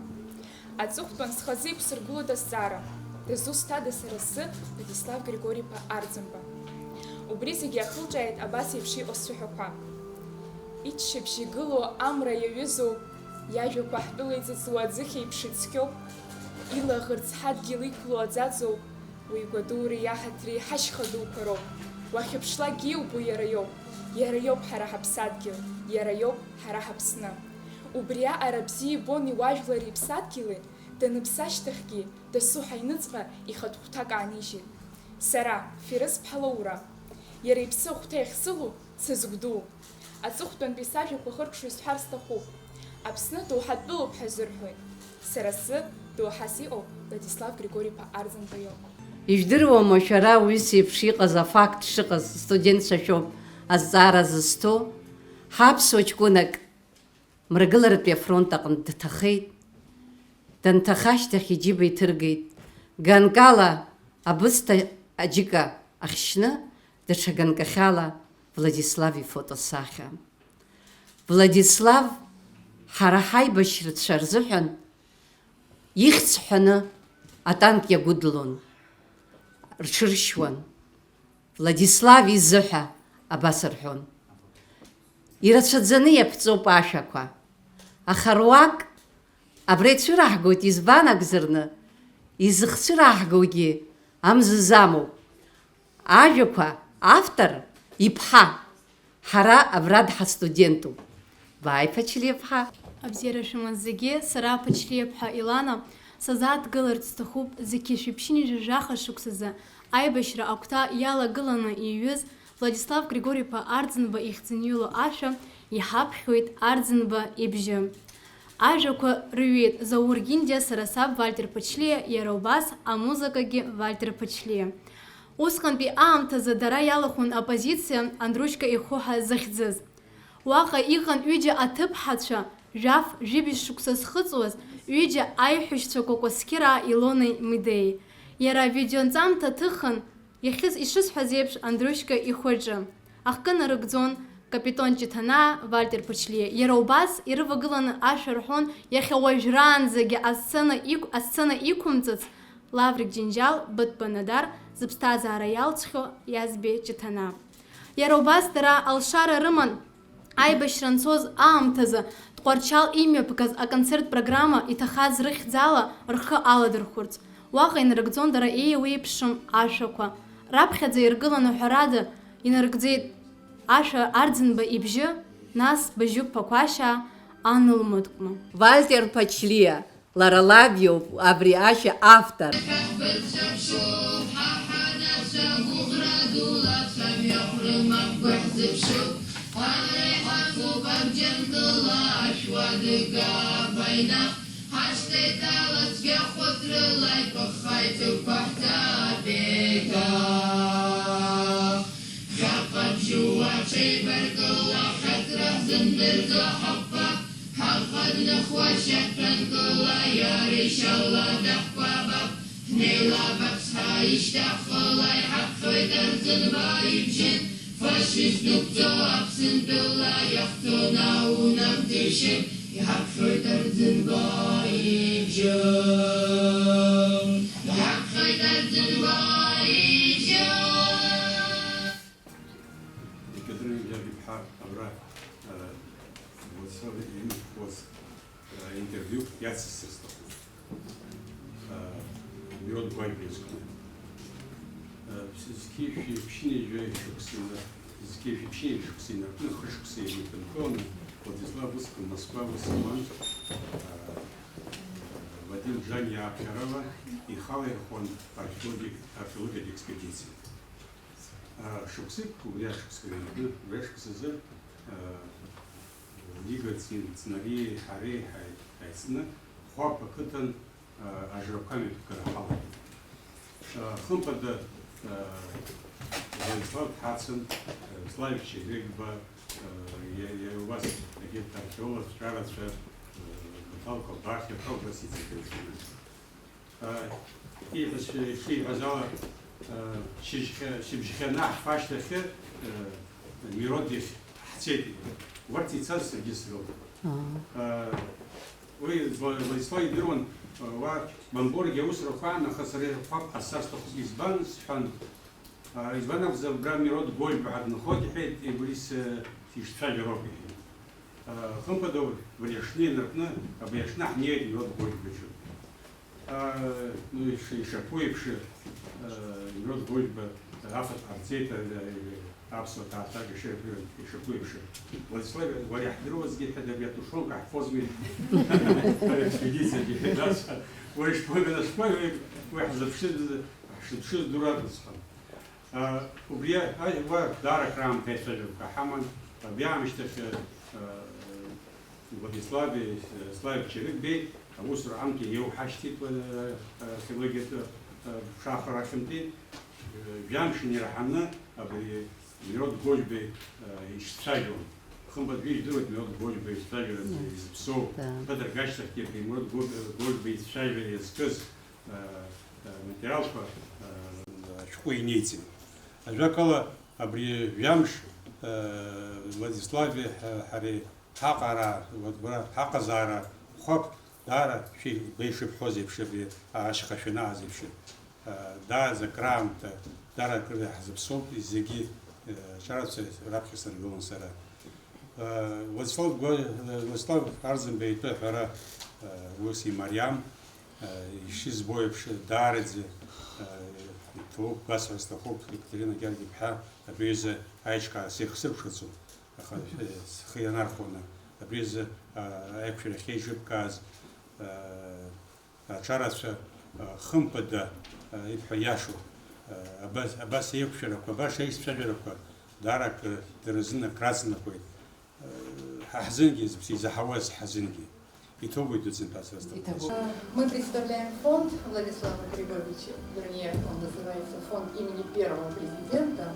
Аҵыхәтәан схазы иқәсыргылоит азҵаара, дызусҭада сара сзы Владислав Григориԥа Арӡынба. Убри зегьы ахылҿиааит абас еиԥш иҟоу сцәыҳәақәа. Иччаԥшь игылоу амра иаҩызоу, иажәақәа ҳтәыла иҵыҵуа аӡыхь еиԥш ицқьоуп, илаӷырӡ ҳадгьыл иқәло аӡаӡоуп, уи гәадуреи иаҳаҭреи ҳашьха дуқәа роуп. Уахьыԥшлакгьы иубо иара иоуп ҳара ҳаԥсадгьыл, иара иоуп ҳара ҳаԥсны. Убри аҟара бзиа ибон иуажәлари иԥсадгьыли, даныԥса ашьҭахьгьы дасу ҳаҩныҵҟа ихатә хәҭак аанижьит. Сара, Ферес-ԥҳа Лаура, иара иԥсы ахәҭа иахьсылоу сызгәдуу. Аҵыхәтәантәи сажәақәа хыркшо исҳәар сҭахуп. Аԥсны доуҳатәылоуп ҳәа зырҳәоит. Сара сзы доуҳас иҟоу Владислав Григориԥа Арӡынба иоуп. Ижәдыруама шәара уис еиԥш иҟаз афакт шыҟаз студентцәа шәоуп азҵаара зызҭоу. Ҳаԥсуа ҷкәынак мрагыларатәи афронт аҟнытә дҭахеит. Данҭаха ашьҭахь иџьыба иҭыргеит. Ганкала абысҭа аџьыка ахьшьны, даҽа ганкахьала Владислав ифотосахьа. Владислав ҳара ҳаибашьрацәа рзыҳәан ихьӡ ҳәаны атанк иагәыдлон, рҽыршьуан. Владислав изыҳәа абас рҳәон. Ирацәаӡаны иаԥҵоуп ашәақәа, аха руак абра ицәыраҳгоит избан акәзарны, изыхцәыраҳгоугьы амзызамоуп. Ажәақәа автор иԥҳа, ҳара абра дҳастудентуп. Бааи Ԥачлиаԥҳа. Абзиара шәымаз зегьы, сара Ԥачлиаԥҳа Илана, сазааҭгыларц сҭахуп зықьы шәиԥшьынижә жәаха шықәсазы аибашьра агәҭа иалагыланы иҩыз Владислав Григориԥа Арӡынба ихьӡынҩыло ашәа иҳаԥхьоит Арӡынба ибжьы. Ажәақәа рҩит Заур Гиндиа, сара саб Вальтер Ԥачлиа, иара убас амузыкагьы Вальтер Ԥачлиа. Усҟантәи аамҭазы дара иалахәын апозициа Андрушька ихәыҳа захьӡыз. Уаҟа иҟан ҩыџьа аҭыԥҳацәа, жәаф жәибжь шықәса зхыҵуаз, ҩыџьа аиҳәшьцәа Кокосқьыраа Илонеи Мидеи. Иара авидеонҵамҭа ҭыхан, иахьыз ишысҳәаз еиԥш Андрушька ихәаҿы. Ахкы нарыгӡон Капитон Ҷыҭанаа, Вальтер Ԥачлиа. Иара убас ирывагыланы ашәа рҳәон иахьа уажәраанӡагьы асцена иқәымҵыц Лаврик Џьынџьал, Быҭәба Надар, зыԥсҭазаара иалҵхьоу Иазбеи Ҷыҭанаа. Иара убас дара алшара рыман аибашьра анцоз аамҭазы Тҟәарчал имҩаԥгаз аконцерт программа иҭахаз рыхьӡала рхы аладырхәырц. Уаҟа инарыгӡон дара еиуеиԥшым ашәақәа. Раԥхьаӡа иргыланы ҳәарада инарыгӡеит ашәа Арӡынба ибжьы, нас Бажьук Ԥақәашьаа, анылмыткмы. Вальтер Пачлия, Лара Лабио, Абриаша автор. Интервью 5 сестер. Мирот Гвайбинская. Зкифи общине Жайшуксина, Зкифи общине Шуксина, ну Хашуксина, Пентона, Владислав Выскин, Москва, Василан, Вадим Джанья Апчарова и Хала Ирхон, археология экспедиции. Шуксик, Кугля Шуксина, Вешксизы, Лига Цнари, Харе, Хайцна, Хуапа Кытан, Ажрабками Карахала. Хымпада Владислав Хацин, Славич Григба, я у вас какие-то археолог, Шарадша, Баталка, Бахи, Прогласите. И это шли Вазала Шибжихана, Фаштахе, Миродих, Хцети. Вартица Сергей Срок. Вы, Владислав Идерон, Бамборге Усрохана, Хасаре Фаб, Асарстах Избан, Схан, Избанов забрал Мирод Гольба, Аднаходи, и Борис Тиштали Роги. Хумпадов, Врешни, Наркна, Объяшнах, не Мирод Гольба. Ну и Шапуевши, Мирод Гольба, Афат Арцейта, Абсолют, а также Шапуевши. Владислав Варяхдровский, когда я ушел, как Фозми, экспедиция, Гехедаса, вы шпойны на шпойны, вы запшили дурадоста. Убья, ва дара храм Петрович Кахаман, объявишь Владиславе Славе Черекбей, а уср амки его хашти археология Шахара Хемтин, Бьямшини Рахамна, абы Мирод Гольбе Ишцайон. Хумбат вещь делать Мирод Гольбе Ишцайон из псов. Петр Гачтах тепи Мирод Гольбе Ишцайон из кыз материал по шкуйнице. А жакала абри Бьямш Владиславе Хари Хакара, вот брат Хаказара, Хоп Дара ши бейшип хозив шиби ашхашина азивши. Да за крамта Дара крылья запсол из зиги Шарадзе Рабхисан Гулансара. Владислав Арзенбей Пехара Луси Марьям, Ишиз Боевши Даредзе, Тук Гасвастахоп Екатерина Гергипха, Абриза Айчка Сехсыршицу, Хаянархона, Абриза Айпшира Хейжипказ, Шарадзе Хымпада Ипхаяшу. Абас Епширов, Абаш Епширов, Дарак Терезина Красный такой, Хазинги, за Хавас Хазинги. И то будет центация. Мы представляем фонд Владислава Григорьевича, вернее, он называется фонд имени первого президента.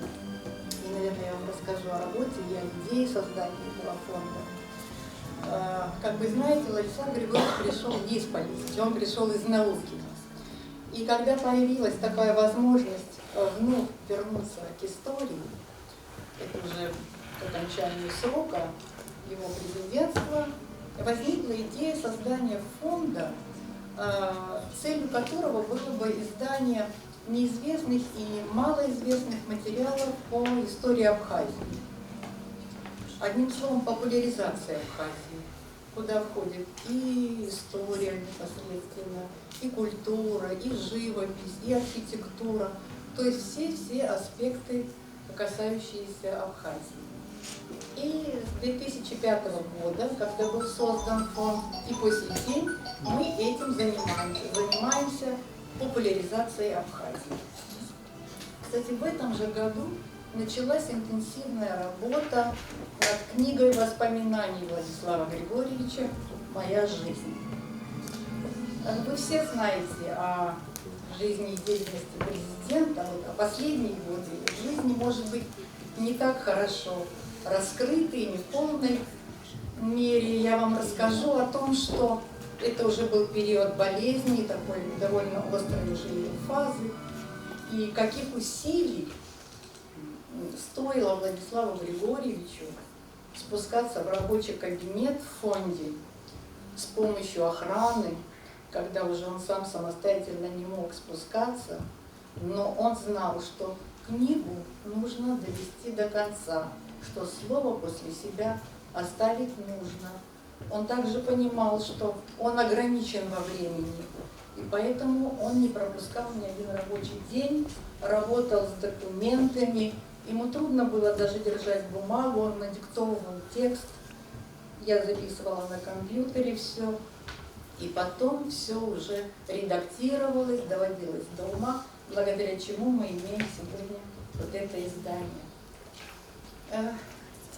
И, наверное, я вам расскажу о работе и о идее создания этого фонда. Как вы знаете, Владислав Григорьевич пришел не из политики, он пришел из науки. И когда появилась такая возможность вновь вернуться к истории, это уже к окончанию срока его президентства, возникла идея создания фонда, целью которого было бы издание неизвестных и малоизвестных материалов по истории Абхазии. Одним словом, популяризация Абхазии, куда входит и история непосредственно, и культура, и живопись, и архитектура, то есть все аспекты, касающиеся Абхазии. И с 2005 года, когда был создан фонд, и по сей день мы этим занимаемся популяризацией Абхазии. Кстати, в этом же году началась интенсивная работа над книгой воспоминаний Владислава Григорьевича «Моя жизнь». Вы все знаете о жизни и деятельности президента, а последние годы жизни, может быть, не так хорошо раскрыты и не в полной мере. Я вам расскажу о том, что это уже был период болезни, такой довольно острой уже ее фазы, и каких усилий стоило Владиславу Григорьевичу спускаться в рабочий кабинет в фонде с помощью охраны, когда уже он сам самостоятельно не мог спускаться, но он знал, что книгу нужно довести до конца, что слово после себя оставить нужно. Он также понимал, что он ограничен во времени, и поэтому он не пропускал ни один рабочий день, работал с документами. Ему трудно было даже держать бумагу, он надиктовывал текст, я записывала на компьютере все, и потом все уже редактировалось, доводилось до ума, благодаря чему мы имеем сегодня вот это издание.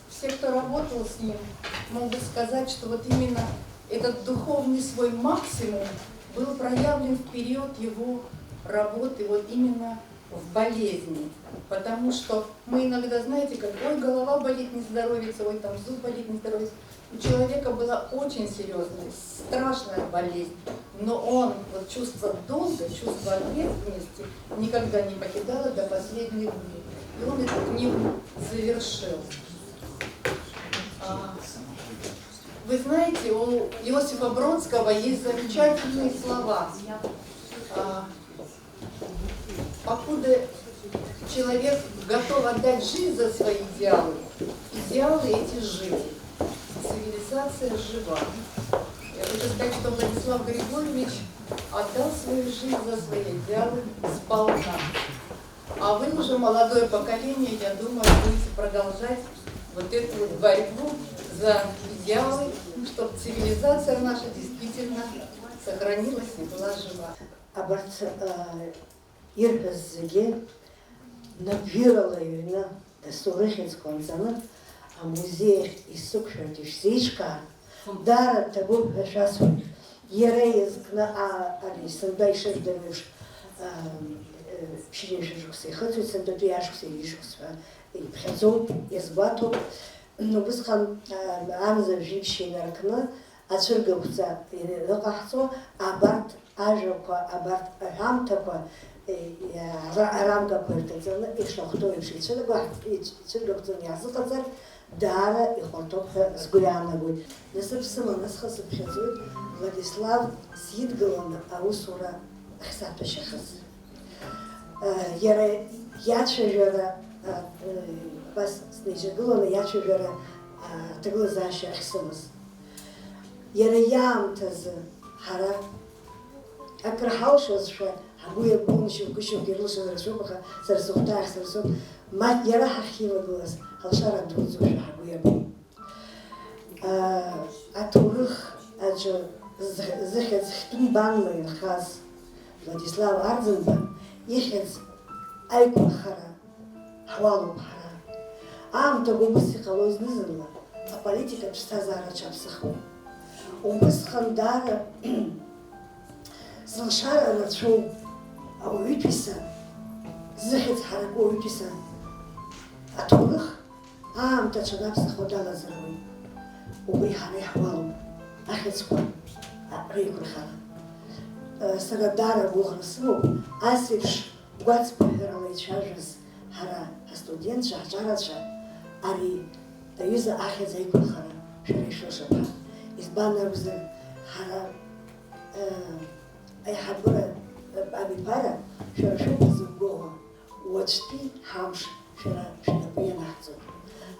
Все, кто работал с ним, могут сказать, что вот именно этот духовный свой максимум был проявлен в период его работы, вот именно в болезни. Потому что мы иногда, знаете, как, ой, голова болит, не здоровится, ой, там зуб болит, не здоровится. У человека была очень серьезная, страшная болезнь, но он, вот чувство долга, чувство ответственности никогда не покидало до последних дней. И он эту книгу завершил. Вы знаете, у Иосифа Бродского есть замечательные слова. Покуда человек готов отдать жизнь за свои идеалы, идеалы эти живы. Цивилизация жива. Я хочу сказать, что Владислав Григорьевич отдал свою жизнь за свои идеалы сполна. А вы уже, молодое поколение, я думаю, будете продолжать вот эту вот борьбу за идеалы, чтобы цивилизация наша действительно сохранилась и была жива. Иргазге набирала на Сурыхинском а музей из Сукшатишсичка дара того шасу ерейз на алисен дальше дальше пшенишушся хоть до яшуся ишуся и призов из бату но бысхан амза живший наркна отсыргавца и лохацо абарт ажока абарт амтака рамка портезана и шахтой шицена гад и цыргавца языказар дара и хортопка с гуляновой. Насыпсыма насхасы призов Владислав Сидгаловна Аусура Ахсатушахас. Яра ячежера бас снежеглона ячежера таглазаши Ахсамас. Яра ямтаз хара акрахаушазша агуя буншу кушу герлуша заршопаха сарсухтах сарсух мат яра хахива глаз халшара друзуша агуя бун. Атурых аджо захед захтун банмай хаз Владислав Арзенба ехец айкун хара хвалу хара. Амта губыси халоз низырла, а политика пштазара чапсаху. Убыс хандара злшара начал уйписа, захед хараку уйписа. Атурых амта чанапсаху дала зравой. Убы хара хвалу, ахецку, рейкун хара. Сагадара гухрасму, асивш гуац похералай чажас хара студент жахжараша, ари даюза ахеза икун хара шаришошапа. Избана руза хара айхабура абипара шарашопа зугова, уачти хамш шарапуя нахцу.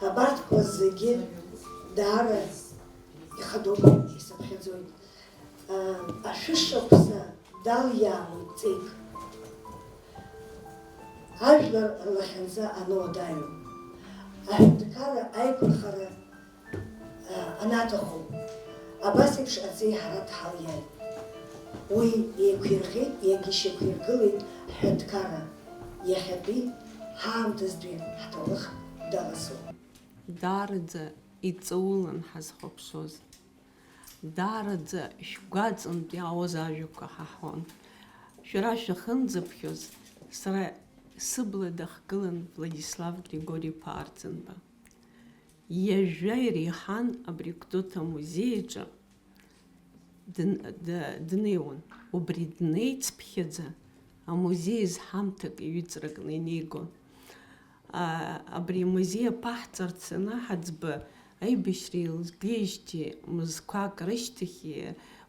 Абарт козыге дара и ходоба и сапхедзой. Ашишопса дал яму цик. Ажлар лахенза ано даю. аҳәынҭқарра аиқәырхара анаҭаху, абас еиԥш аҵеи ҳара дҳалиааит. Уи еиқәирӷьеит, иагьышьақәиргылеит ҳҳәынҭқарра иахьатәи ҳаамҭазтәи ҳҭоурых даласоуп. Даараӡа иҵаулан ҳазхәаԥшуаз. Даараӡа шәгәаҵантә иаауаз ажәақәа ҳаҳуан. Шәара шәахынӡаԥхьоз, сара сыбла дахгылан Владислав Григори-иԥа Арӡынба. Иажәа иреиҳан абри Гәдоуҭа амузеи аҿы днеиуан. Убри днеицԥхьаӡа амузеи зҳамҭак иҩыҵракны инеигон. Абри амузеи аԥаҳҵарц анаҳаӡба аибашьра еилгеижьҭеи мызқәак рышьҭахь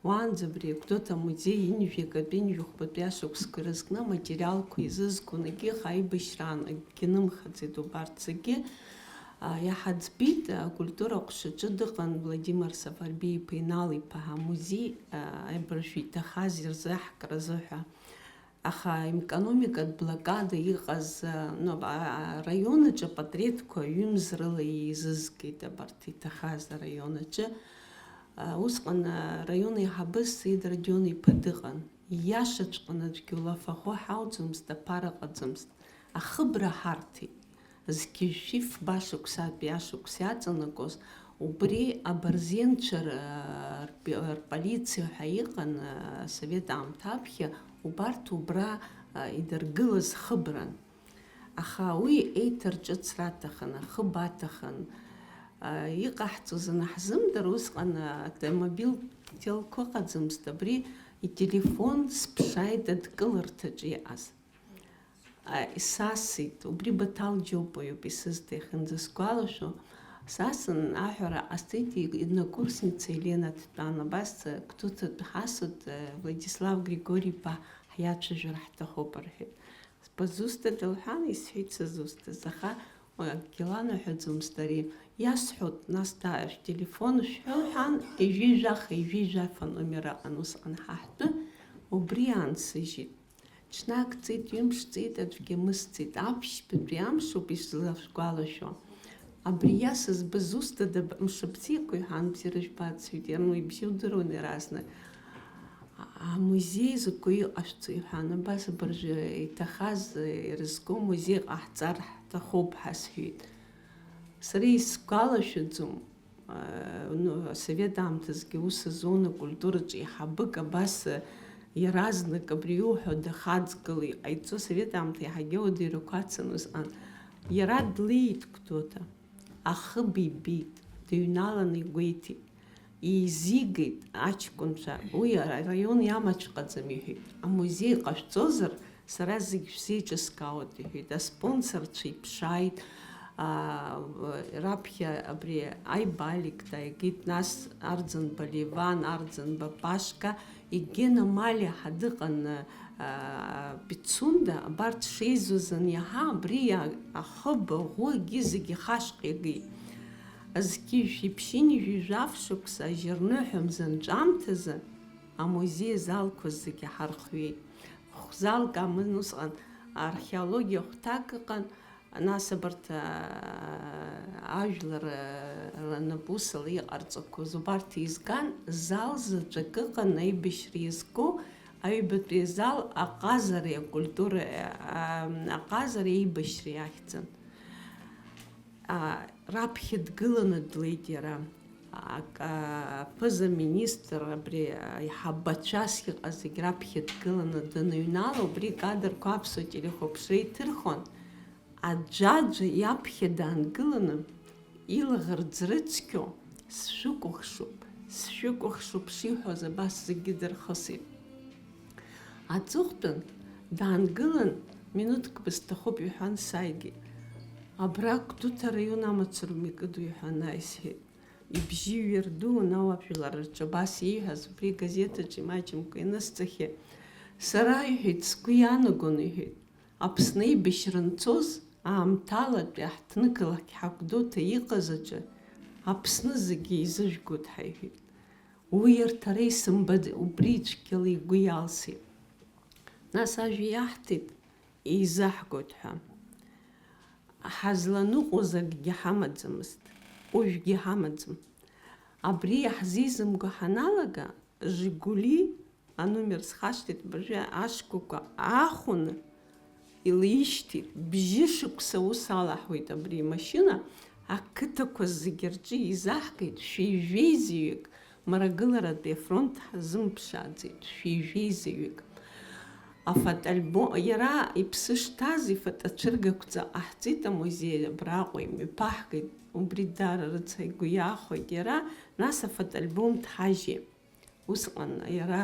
уаанӡа абри Гәдоуҭа амузеи инжәакатәи, инжәахәбатәи ашықәсқәа рызкны аматериалқәа изызкуан, егьих аибашьраан акгьы нымхаӡеит убарҭ зегьы. Иаҳаӡбит акультура ҟәшаҿы дыҟан Владимир Сафарбеи-иԥа Инал-иԥа амузеи аибаршәы иҭахаз ирзаҳкразы ҳәа. Аха економикатә блокада иҟаз араион аҿы апатреҭқәа ҩымзрыла еизызгеит абарҭ иҭахаз араион аҿы. Усҟан араион аиҳабыс Саид Радион-иԥа дыҟан. Ииашаҵәҟьаны аӡәгьы улафахәы ҳауӡомызт, аԥара ҟаӡомызт. Ахыбра ҳарҭеит. Зқьыжәшәиф башықәсатәи ашықәс иаҵанакоз, убри абырзенцәа рполициа ҳәа иҟан асовет аамҭаԥхьа, убарҭ убра идыргылаз хыбран. Аха уи еиҭарҿыцра аҭахын, ахыб аҭахын. Иҟаҳҵоз анаҳзымдыр, усҟан мобилтә телқәа ыҟаӡамызт, абри ителефон сԥшааит адкыларҭаҿы иҟаз. Исасит, убри Баҭал Џьопаиуп исызҭихынӡа сгәалашәо. Сасын аҳәара ҟасҵеит однокурсница Елена дтәан, абас Гәдоуҭатәи ҳасуд Владислав Григори-иԥа ҳиацәажәара ҳҭахуп рҳәеит. Базусҭада лҳәан, исҳәеит сызусҭаз, аха акгьы ланаҳәаӡомызт ари. Иасҳәот, нас телефон шәҳәо лҳәан, ижәижәаха аномер аҟан усҟан ҳаҳтәы, убри аансыжьит. Ҽнак ҵит, ҩымш ҵит, аӡәгьы мысҵит. Аԥшьбатәи амшоуп ишсгәалашәо. Абри иасыз базусҭада мшыбзиақәа иҳәан, бзиара жәбацәеит, ибжьы удыруан иаразнак. Амузеи закәу иҟашәҵо иҳәан, абас абыржәы иҭахаз ирызку музеи ҟаҳҵар ҳҭахуп ҳәа сҳәеит. Сара исгәалашәаӡом, асовет аамҭазгьы ус азон акультураҿы иҳабык абас иаразнак абри иуҳәо дахаҵгыла иҟаиҵо. Асовет аамҭа иаҳагьы ауадаҩрақәа ацын усҟан. Иара длеит Гәдоуҭа, ахыб ибеит, дыҩналаны игәеиҭеит, изигеит аҷкәынцәа, уи араион иамаҵәҟаӡам иҳәеит. Амузеи ҟашәҵозар, сара зегь шәзеиҿыскаауеит иҳәеит. Аспонсорцәа иԥшааит, раԥхьа абри Аибалик дааигеит, нас Арӡынба Леван, Арӡынба Пашка, Егена Малиаҳа дыҟан Пицунда, абарҭ шеизоз аниаҳа, абри ахыб, аӷәы, егьи зегьы хашҟа иагеит. Зқьыжә иԥшьынижәижә шықәса ажьырныҳәа мзанҵәамҭазы амузеи залқәа зегьы ҳархҩеит. Хәзалк амын усҟан археологиа хәҭак ыҟан, нас абарҭ ажәлар напусала иҟарҵақәоз убарҭ изган, зал заҵәык ыҟан аибашьра иазку, аҩбатәи зал аҟазареи акультура аҟазареи аибашьра иахьӡан. Раԥхьа дгыланы длеит иара. Аԥыза-министр, абри аиҳабацәас иҟаз зегь раԥхьа дгыланы даныҩнала, убри кадрқәа аԥсуа телехәаԥшра иҭырхон. Аӡәаӡәа иаԥхьа даангыланы, илаӷырӡ рыцқьо, сшәыкәыхшоуп шиҳәоз абас зегьы дырхысит. Аҵыхәтәан даангылан, минуҭк бысҭахуп иҳәан, сааигеит. Абра Гәдоуҭа араион амацароума икыду иҳәан ааисҳәеит. Ибжьы ҩардуун ауаажәлар рҿы абас ииҳәаз, убри газеҭаҿы имаҷымкәа ианысҵахьы. Сара иҳәеит, сгәы иаанагон иҳәеит. Аԥсны аибашьра анцоз, аамҭалатәи аҳҭнықалақь ҳагәдоуҭа иҟаз аҿы, Аԥсны зегьы изыжәгоит ҳәа иҳәеит. Уи арҭ ара исымбаӡ, убри цәгьала игәы иалсит. Нас ажәа иаҳҭеит, еизаҳгоит ҳәа. ҳазланыҟәоз акгьы ҳамаӡамызт, уажәгьы ҳамаӡам. Абри ҳзизымго ҳаналага, Жигули, аномер схашҭит быржәы ашкәакәа аахәаны илишьҭит, бжьы шықәса ус алаҳуеит абри имашьына, ақыҭақәа зегьы рҿы изаҳгеит шәи-жәеизаҩык, Мрагыларатәи афронт ҳзымԥшааӡеит, шәи-жәеизаҩык. Афотоальбом, иара иԥсы шҭаз ифотоцәыргақәҵа ҟаҳҵеит амузеи абраҟа имҩаԥаҳгеит, убри даара рыца игәы иаахәеит иара, нас афотоальбом дҳажьит. Усҟан иара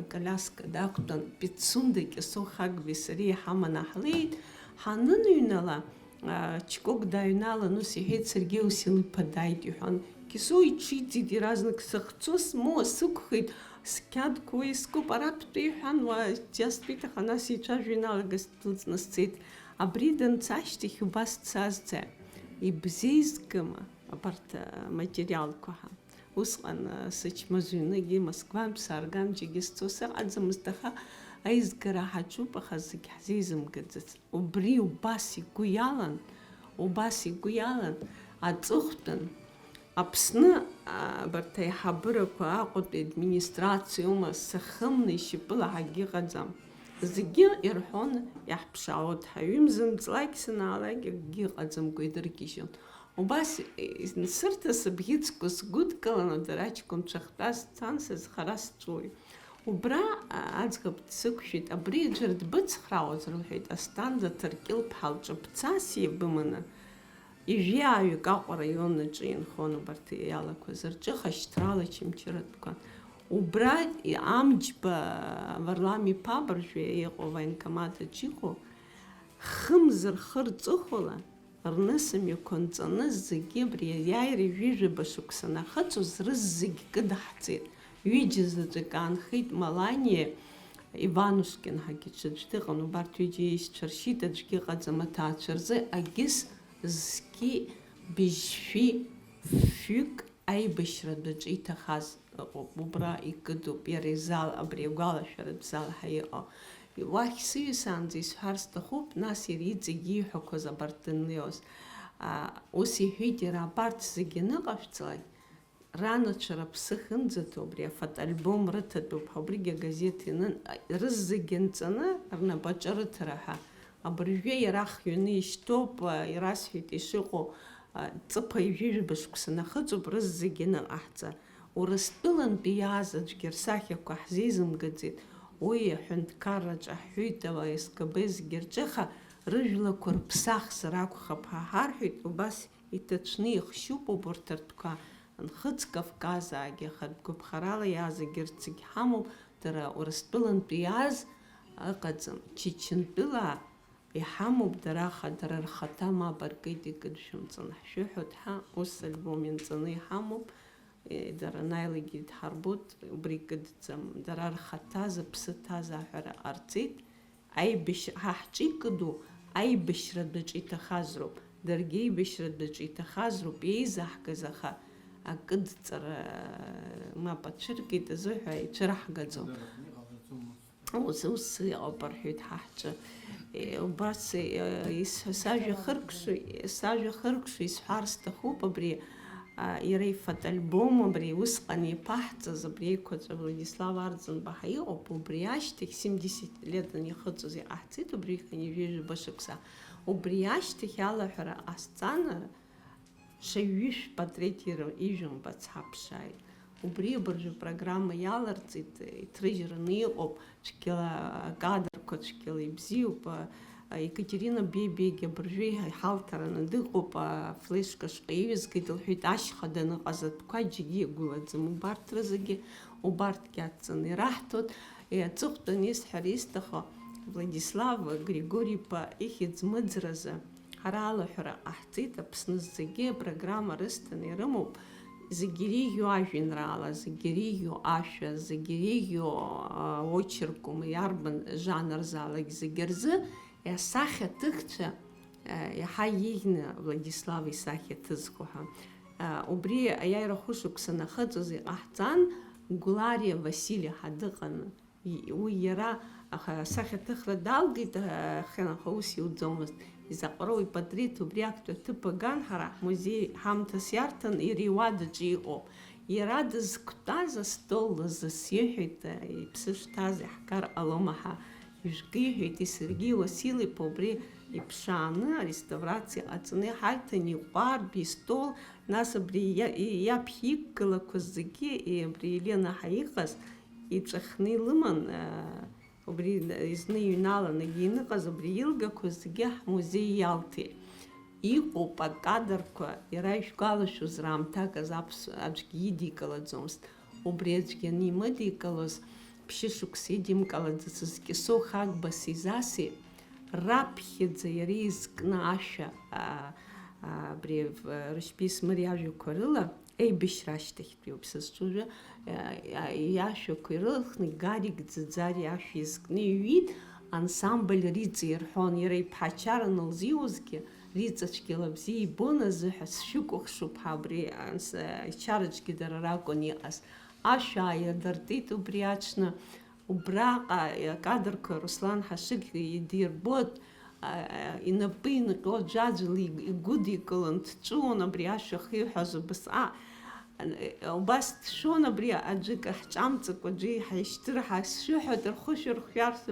акаляска дақәтәан, Пицунда Кьасоу Хагбеи сареи ҳаманы ҳлеит, ҳаныҩнала, Чкок дааҩналан ус иҳәеит, Сергеи Усил-иԥа дааит иҳәан. Кьасоу иҽиӡеит иаразнак, сыхцо смоуа сықәхеит, сқьаадқәа уи скуп, араԥтәи иҳәан, диастәит, аха нас ицәажәо иналагаз дәылҵны сцеит. Абри данца ашьҭахь убас дсазҵааит, ибзеизгама абарҭ аматериалқәа ҳа. Усҟан сычмазаҩныгьы Москвантә сааргамџьагьы сцо сыҟаӡамызт, аха аизгара ҳаҿуп, аха зегь ҳзеизымгаӡац. Убри убас игәы иалан, аҵыхәтәан Аԥсны абарҭ аиҳабырақәа Аҟәатәи администрациоума сахымны ишьапыла ҳагьы ыҟаӡам. Зегьы ирҳәон иаҳԥшаауа дҳаҩымзымҵлак санаалак акгьы ыҟаӡамкәа идыргьежьон. Убас сырҭа сыбӷьыцқәа сгәыдкыланы дара аҷкәынцәа ахьтәаз цан сызхара сҵәуеит. Убра аӡӷаб дсықәшәеит, абри аӡәыр дбыцхраауаз рҳәеит, Асҭанда Ҭыркьыл-ԥҳа лҿаԥҵас иабыманы. Ижәиааҩык Аҟәа раион аҿы инхон убарҭ иалақәаз рҿы Хашьҭрала Очамчыратәқәа. Убра Амџьба Варлам-иԥа абыржәы иҟоу военкомат аҿы иҟоу, хымз рхы рҵыхәала рнысымҩақәа нҵаны зегьы абри аиааира ҩыжәаба шықәса нахыҵуаз рызегьы кыдаҳҵеит. Ҩыџьа заҵәык аанхеит, Маланиа Иванушкин-ҳагьы ҽаӡә дыҟан, убарҭ ҩыџьа еишьцәа ршьит, аӡәгьы ыҟаӡам аҭаацәа рзы, агьыс зқьи быжьшәи фҩык аибашьратәаҿы иҭахаз ыҟоуп, убра икыдуп, иара изал, абри агәалашәаратә зал ҳа иҟоу. Уахь сыҩсаанӡа исҳәар сҭахуп, нас иара иҵегьы ииҳәақәаз абарҭ даннеиуаз. Ус иҳәеит иара, абарҭ зегьы аныҟашәҵалак, ранацәара ԥсы хымӡаҭоу, абри афотоальбом рыҭатәуп ҳәа, убригьы агазеҭ ианын, рызегьы нҵаны рнапаҿы рыҭара ҳәа. Абыржәы иара хҩаны ишьҭоуп, ирасҳәеит ишыҟоу, ҵыԥа ижәыжәаба шықәса нахыҵуп, рызегьы аныҟаҳҵа. Урыстәылантәи иааз аӡәгьы рсахьақәа ҳзеизымгаӡеит. Уи аҳәынҭқарраҿ аҳәоит, АСКБ зегьы рҿы, аха рыжәлақәа рыԥсахзар акәхап ҳәа ҳарҳәеит, убас иҭаҽны ихшьуп убарҭ ртәқәа. Нхыҵ Кавказаагьы, аха гәыԥхарала иааз егьырҭ зегьы ҳамоуп, дара Урыстәылантәи иааз ыҟаӡам. Чечентәылаа иҳамоуп дара, аха дара рхаҭа мап аркит икыдшәымҵан. Ҳшәыҳәоит ҳа, ус альбом ианҵаны иҳамоуп, дара наилагьы дҳарбот, убри икыдӡам. Дара рхаҭа зыԥсы ҭаз аҳәара ҟарҵеит, ҳа ҳҿы икыду аибашьратәаҿы иҭахазроуп, даргьы аибашьратәаҿы иҭахазроуп еизаҳгаз, аха акыдҵара мап ацәыркит азыҳәа ицәырҳгаӡом. Ус иҟоуп рҳәеит ҳа ҳҿы. Убас сажәа хыркшо исҳәар сҭахуп, абри иара ифотоальбом, абри усҟан иԥаҳҵаз, абри еиқәаҵәа Владислав Арӡынба ҳа иҟоуп, убри ашьҭахь 70 летан иахыҵыз иҟаҳҵеит, убри ижәижәаба шықәса. Убри ашьҭахь алаҳәара ҟасҵан, шаҩышә патреҭ ижәымбац ҳаԥшааит. Убри абыржәы программа иаларҵеит, иҭрыжьраны иҟоуп, цәгьала акадрқәа цәгьала ибзиоуп. Екатерина Бебиагьы абыржәы иҳалҭараны дыҟоуп, афлешка шҟа иҩазгеит, лҳәеит, ашьха даныҟаз атәқәа џьаргьы иагәылаӡам. Убарҭ рызегьы, убарҭгьы ацҵаны ираҳҭоит. Аҵыхәтәан исҳәар исҭаху, Владислав Григорий-иԥа ихьӡ мыӡразы ҳара алаҳәара ҟаҳҵеит, Аԥсны зегьы апрограмма рысҭаны ирымоуп, зегьы иреиӷьу ажәеинраала, зегьы иреиӷьу ашәа, зегьы иреиӷьу очеркума, иарбан жанрзаалак зегьы рзы асахьаҭыхцәа иаҳа иеиӷьны Владислав исахьа ҭызхуа ҳәа. Убри аиааира хәышықәса нахыҵыз иҟаҳҵан, Гулариа Василиа ҳа дыҟан. Уи иара асахьаҭыхра далгеит, аха ус иуӡомызт. изаҟароу ипатреҭ убри актәи аҭыԥ аган ҳара ҳмузеи ҳамҭас иарҭан иара иуадаҿы иҟоуп. Иара дызқәтәаз астол лазысиҳәеит, иԥсы шҭаз иаҳгар ҟалома ҳа ижәкиҳәеит Сергеи Уасил-иԥа убри иԥшааны ареставрациа ҟаҵаны иҳарҭан иҟәардә, истол, нас абри иаԥхьа иқәгылақәаз зегьы абри Елена ҳа иҟаз иҵәахны илыман, убри зны иҩналанагьы иныҟаз убри илгақәа зегьы ҳмузеи иалҭеит. Иҟоуп акадрқәа, иара ишәгәалашәозар аамҭак аӡәгьы идикылаӡомызт. Убри аӡәгьы анимыдикылоз ԥшьышықәса идимкалаӡацыз Кьесоу Хагба Сизаси раԥхьаӡа иара изкны ашәа абри рышьтәи смыриажәақәа рыла еибашьра ашьҭахьтәи ауп сызҿужәа иашәақәа ирылхны Гарик Ӡаӡари ашәа изкны иҩит, ансамбль Риҵа ирҳәон, иара иԥҳачаран лзиузгьы Риҵацәгьа лабзиа ибон азыҳәа сшәыкәыхшоуп ҳа абри ичараҿгьы дара ракәын иҟаз. Ашәа ааиадыртит убри аҽны, убраҟа акадрқәа Руслан Ҳашыг идирбот, инапы инҟьо џьаџьала игәыдикылан дҵәуон абри ашәа ахиҳәаз убасҟа. Убас дшәон абри аӡәык ҳҿамҵакәа аӡәы ҳаишьҭыр ҳашәыҳәа дырхәышәырхәшәарц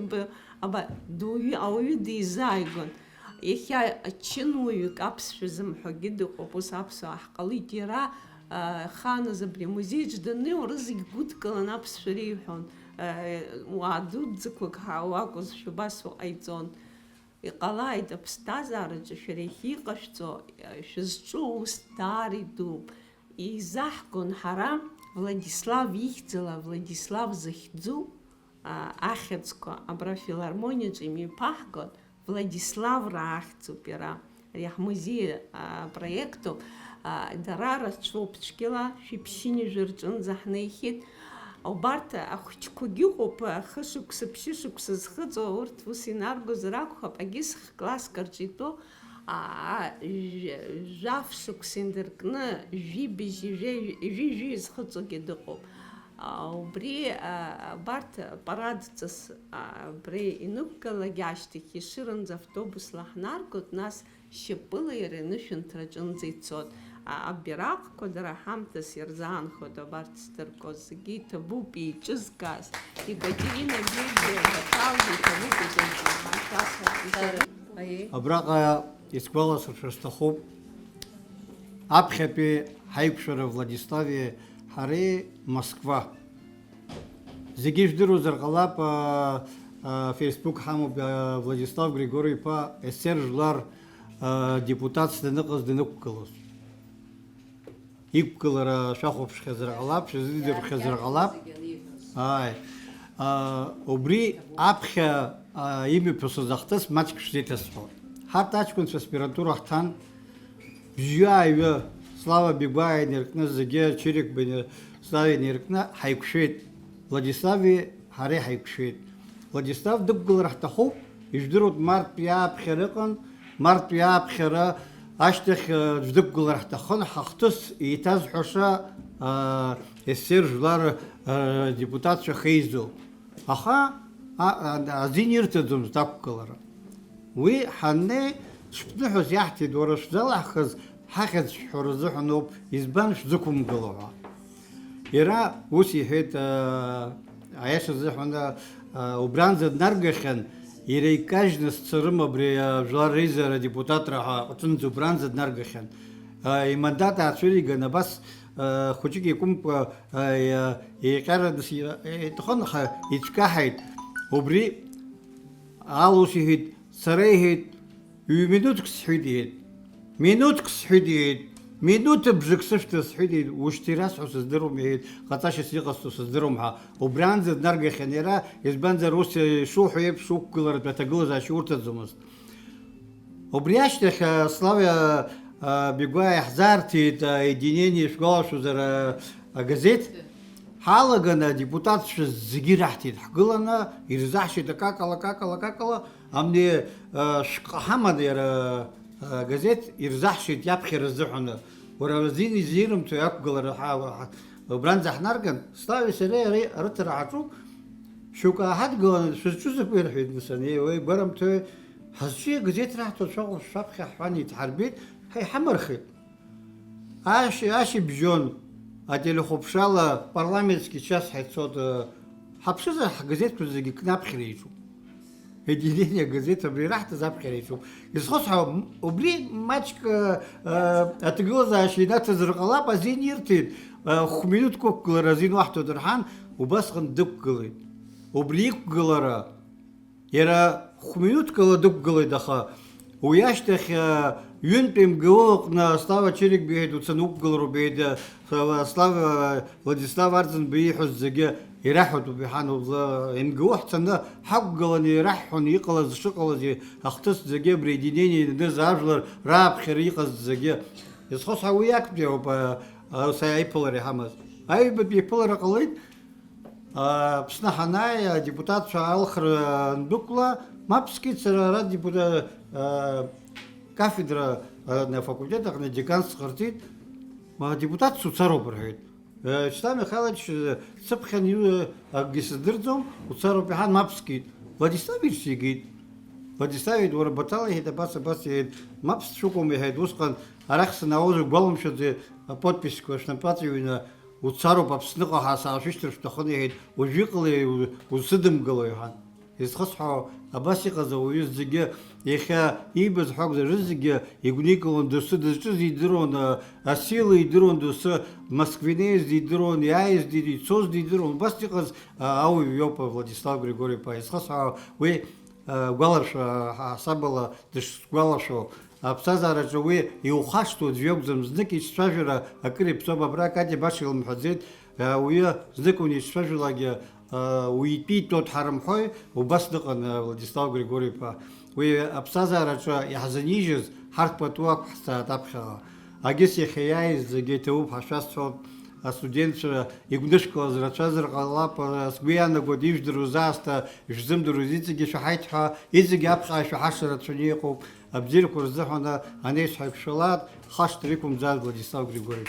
ауаҩы дизааигон. Иахьа ачынуаҩык аԥсшәа зымҳәогьы дыҟоуп, ус аԥсуаа ҳҟалеит. Иара хааназ абри амузеиҿ даннеиуа рызегь гәыдкылан аԥсшәа реиҳәон, уаа дуӡӡақәак уакәызшәа убас ҟаиҵон. Иҟалааит аԥсҭазаараҿы шәара иахьиҟашәҵо шәызҿу ус даара идууп. Изаҳгон ҳара Владислав ихьӡала Владислав захьӡу ахьӡқәа абра филармониаҿы имеиԥаҳгон, Владиславра ахьӡуп иара. Ари ҳмузеи апроектуп, дара рацәоуп, цәгьала шәиԥшьынҩажәа рҿынӡа ҳнеихьеит. Убарҭ ахәыҷқәагьы ыҟоуп, хышықәса, ԥшьышықәса зхыҵуа, урҭ ус инаргозар акәхап, агьысх класск рҿы итәоу жәаф-шықәса индыркны жәи-бжьи зхыҵуагьы дыҟоуп. Убри абарҭ парадҵас абри инықәгылагьы ашьҭахь ешыранӡа автобусла ҳнаргот, нас шьапыла иара инышәынҭраҿынӡа ицот. Абираҟқәа дара ҳамҭас ирзаанхоит абарҭ здыркоз зегьы иҭабуп еиҿызкааз. Екатерина Бельгиа Баталгьы иҭабуп Абраҟа исгәаласыршәар сҭахуп, аԥхьатәи ҳаиқәшәара Владислави ҳареи Москва. Зегьы ижәдыруазар ҟалап, фейсбук ҳамоуп Владислав Григори-иԥа СССР жәлар депутатс даныҟаз данықәгылоз. Иқәгылара шәахәаԥшхьазар ҟалап, шәазидырхьазар ҟалап. Убри аԥхьа имҩаԥысыз ахҭыс маҷк шәзеиҭасҳәоит. Ҳарҭ аҷкәынцәа аспирантура ҳҭан, бжьы-ааҩы Слава Бигәаа инаркны, зегьы Чирик Слава инаркны ҳаиқәшәеит. Владислави ҳареи ҳаиқәшәеит. Владислав дықәгылара ҳҭахуп, ижәдыруеит марттәи ааԥхьара ыҟан, марттәи ааԥхьара ашьҭахь дықәгылара ҳҭахын, ҳахҭыс еиҭазҳәаша СССР жәлар депутатцәа хеизоуп. Аха азин ирҭаӡомызт ақәгылара. Уи ҳаннеи шәԥныҳәас иаҳҭеит, уара шәзалаҳхыз ҳахьӡ шәҳәара рзыҳәаноуп, избан шәзықәымгыло ҳәа. Иара ус иҳәеит, аиаша азыҳәаны убранӡа днаргахьан, иара икажьны сцарым абри жәлар реизара депутатра ҳәа аҿынӡа убранӡа днаргахьан. Имандат аацәыриган, абас хәыҷык икәымкәа еиҟьарадас иҭахын, аха ицәкаҳаит. Убри ала ус иҳәеит, сара иҳәеит, ҩ-минуҭк сҳәеит иҳәеит, минуҭк сҳәеит иҳәеит, минуҭа бжак сышәҭа сҳәеит иҳәеит, ушьҭа ирасҳәо сыздыруам иҳәеит, ҟаҵашьас иҟасҵо сыздыруам ҳәа. Убранӡа днаргахьан иара, избанзар ус ишуҳәо еиԥш уқәгыларатәы аҭагылазаашьа урҭаӡомызт. Убри ашьҭахь Слава Бигәаа иаҳзаарҭеит единение шәгәалашәозар агазеҭ, ҳалаганы адепутатцәа зегьы раҳҭеит, ҳгыланы ирзаҳшьеит акакала, амни шәҟа ҳаман иара агазеҭ ирзаҳшьеит иаԥхьара рзыҳәаны. Уара азин изирымҭо иақәгылара убранӡа ҳнарган, Слави сареи рыҭара ҳаҿуп, шьоук ааҳадгыланы шәызҿу закәу ирҳәеит, мсани, уи гәарамҭои حزشي قزيت راحتو شغل شبخي حواني تحربيت هي حمرخي اشي بجون اديلو خبشالا парламентский час حيتصود حبشزا газет كزي كناب خريجو отделение газеты брирахта запхеричу исхосха обли мачка атгоза шинат зрqала базиниртит хминутку кларазин вахту дурхан убасгын дукгылы обликгылара ера хминутка дукгылы даха уяштах юнпим геокна слава черик бейду цанукгылру бейда слава Владислав Арзин бейхуз заге يرحوا بحان الله إن جوح سنة حق لني يرحون يقلز شقلز أختص زجاج بريديني نز عجلر راب خريق الزجاج يسخص هوياك بيو ساي بولر حماس أي بيبولر قليل بسنا حناي ديبوتات شو آخر ندقلا ما بسكيت سر ديبوتات كافيدرا на факультетах на декан схартит ما ديبوتات سوتسارو برهيد Вячеслав Михайлович цепхан гисдырдом уцару пихан мапскит. Владиславич сигит. Владиславич воработал и баса мапс шуком и усқан арахс на озу голом шоде подпись кош на патриуна уцару папсныга хаса шиштер штахоне ужиқлы усыдым голойхан. Исхасха абаси казауюз зиге еха ибез хак зиге игуникон досыдыз зидрон асилы идрон досы Москвинез дидрон яиз диди соз дидрон бастиказ ау ёпа Владислав Григорьев исхасха вы галаша сабала деш галашо абсазара жуе иухашто двёгзам знаки шажера акри псоба бракаде башил мхазет уя знакуни шажелаге уйпи тот харамхой убасдыкан Владислав Григорьев уе абсазара жа яхзанижез харт патуак статапха агес яхяиз гетеу пашасто студент игудышко зрачазер галапа сгуяна годиш друзаста жзым друзицы гешахайтха изги апха шахашра чунико абдир курзахана анеш хайшалат хаштрикум зал Владислав Григорьев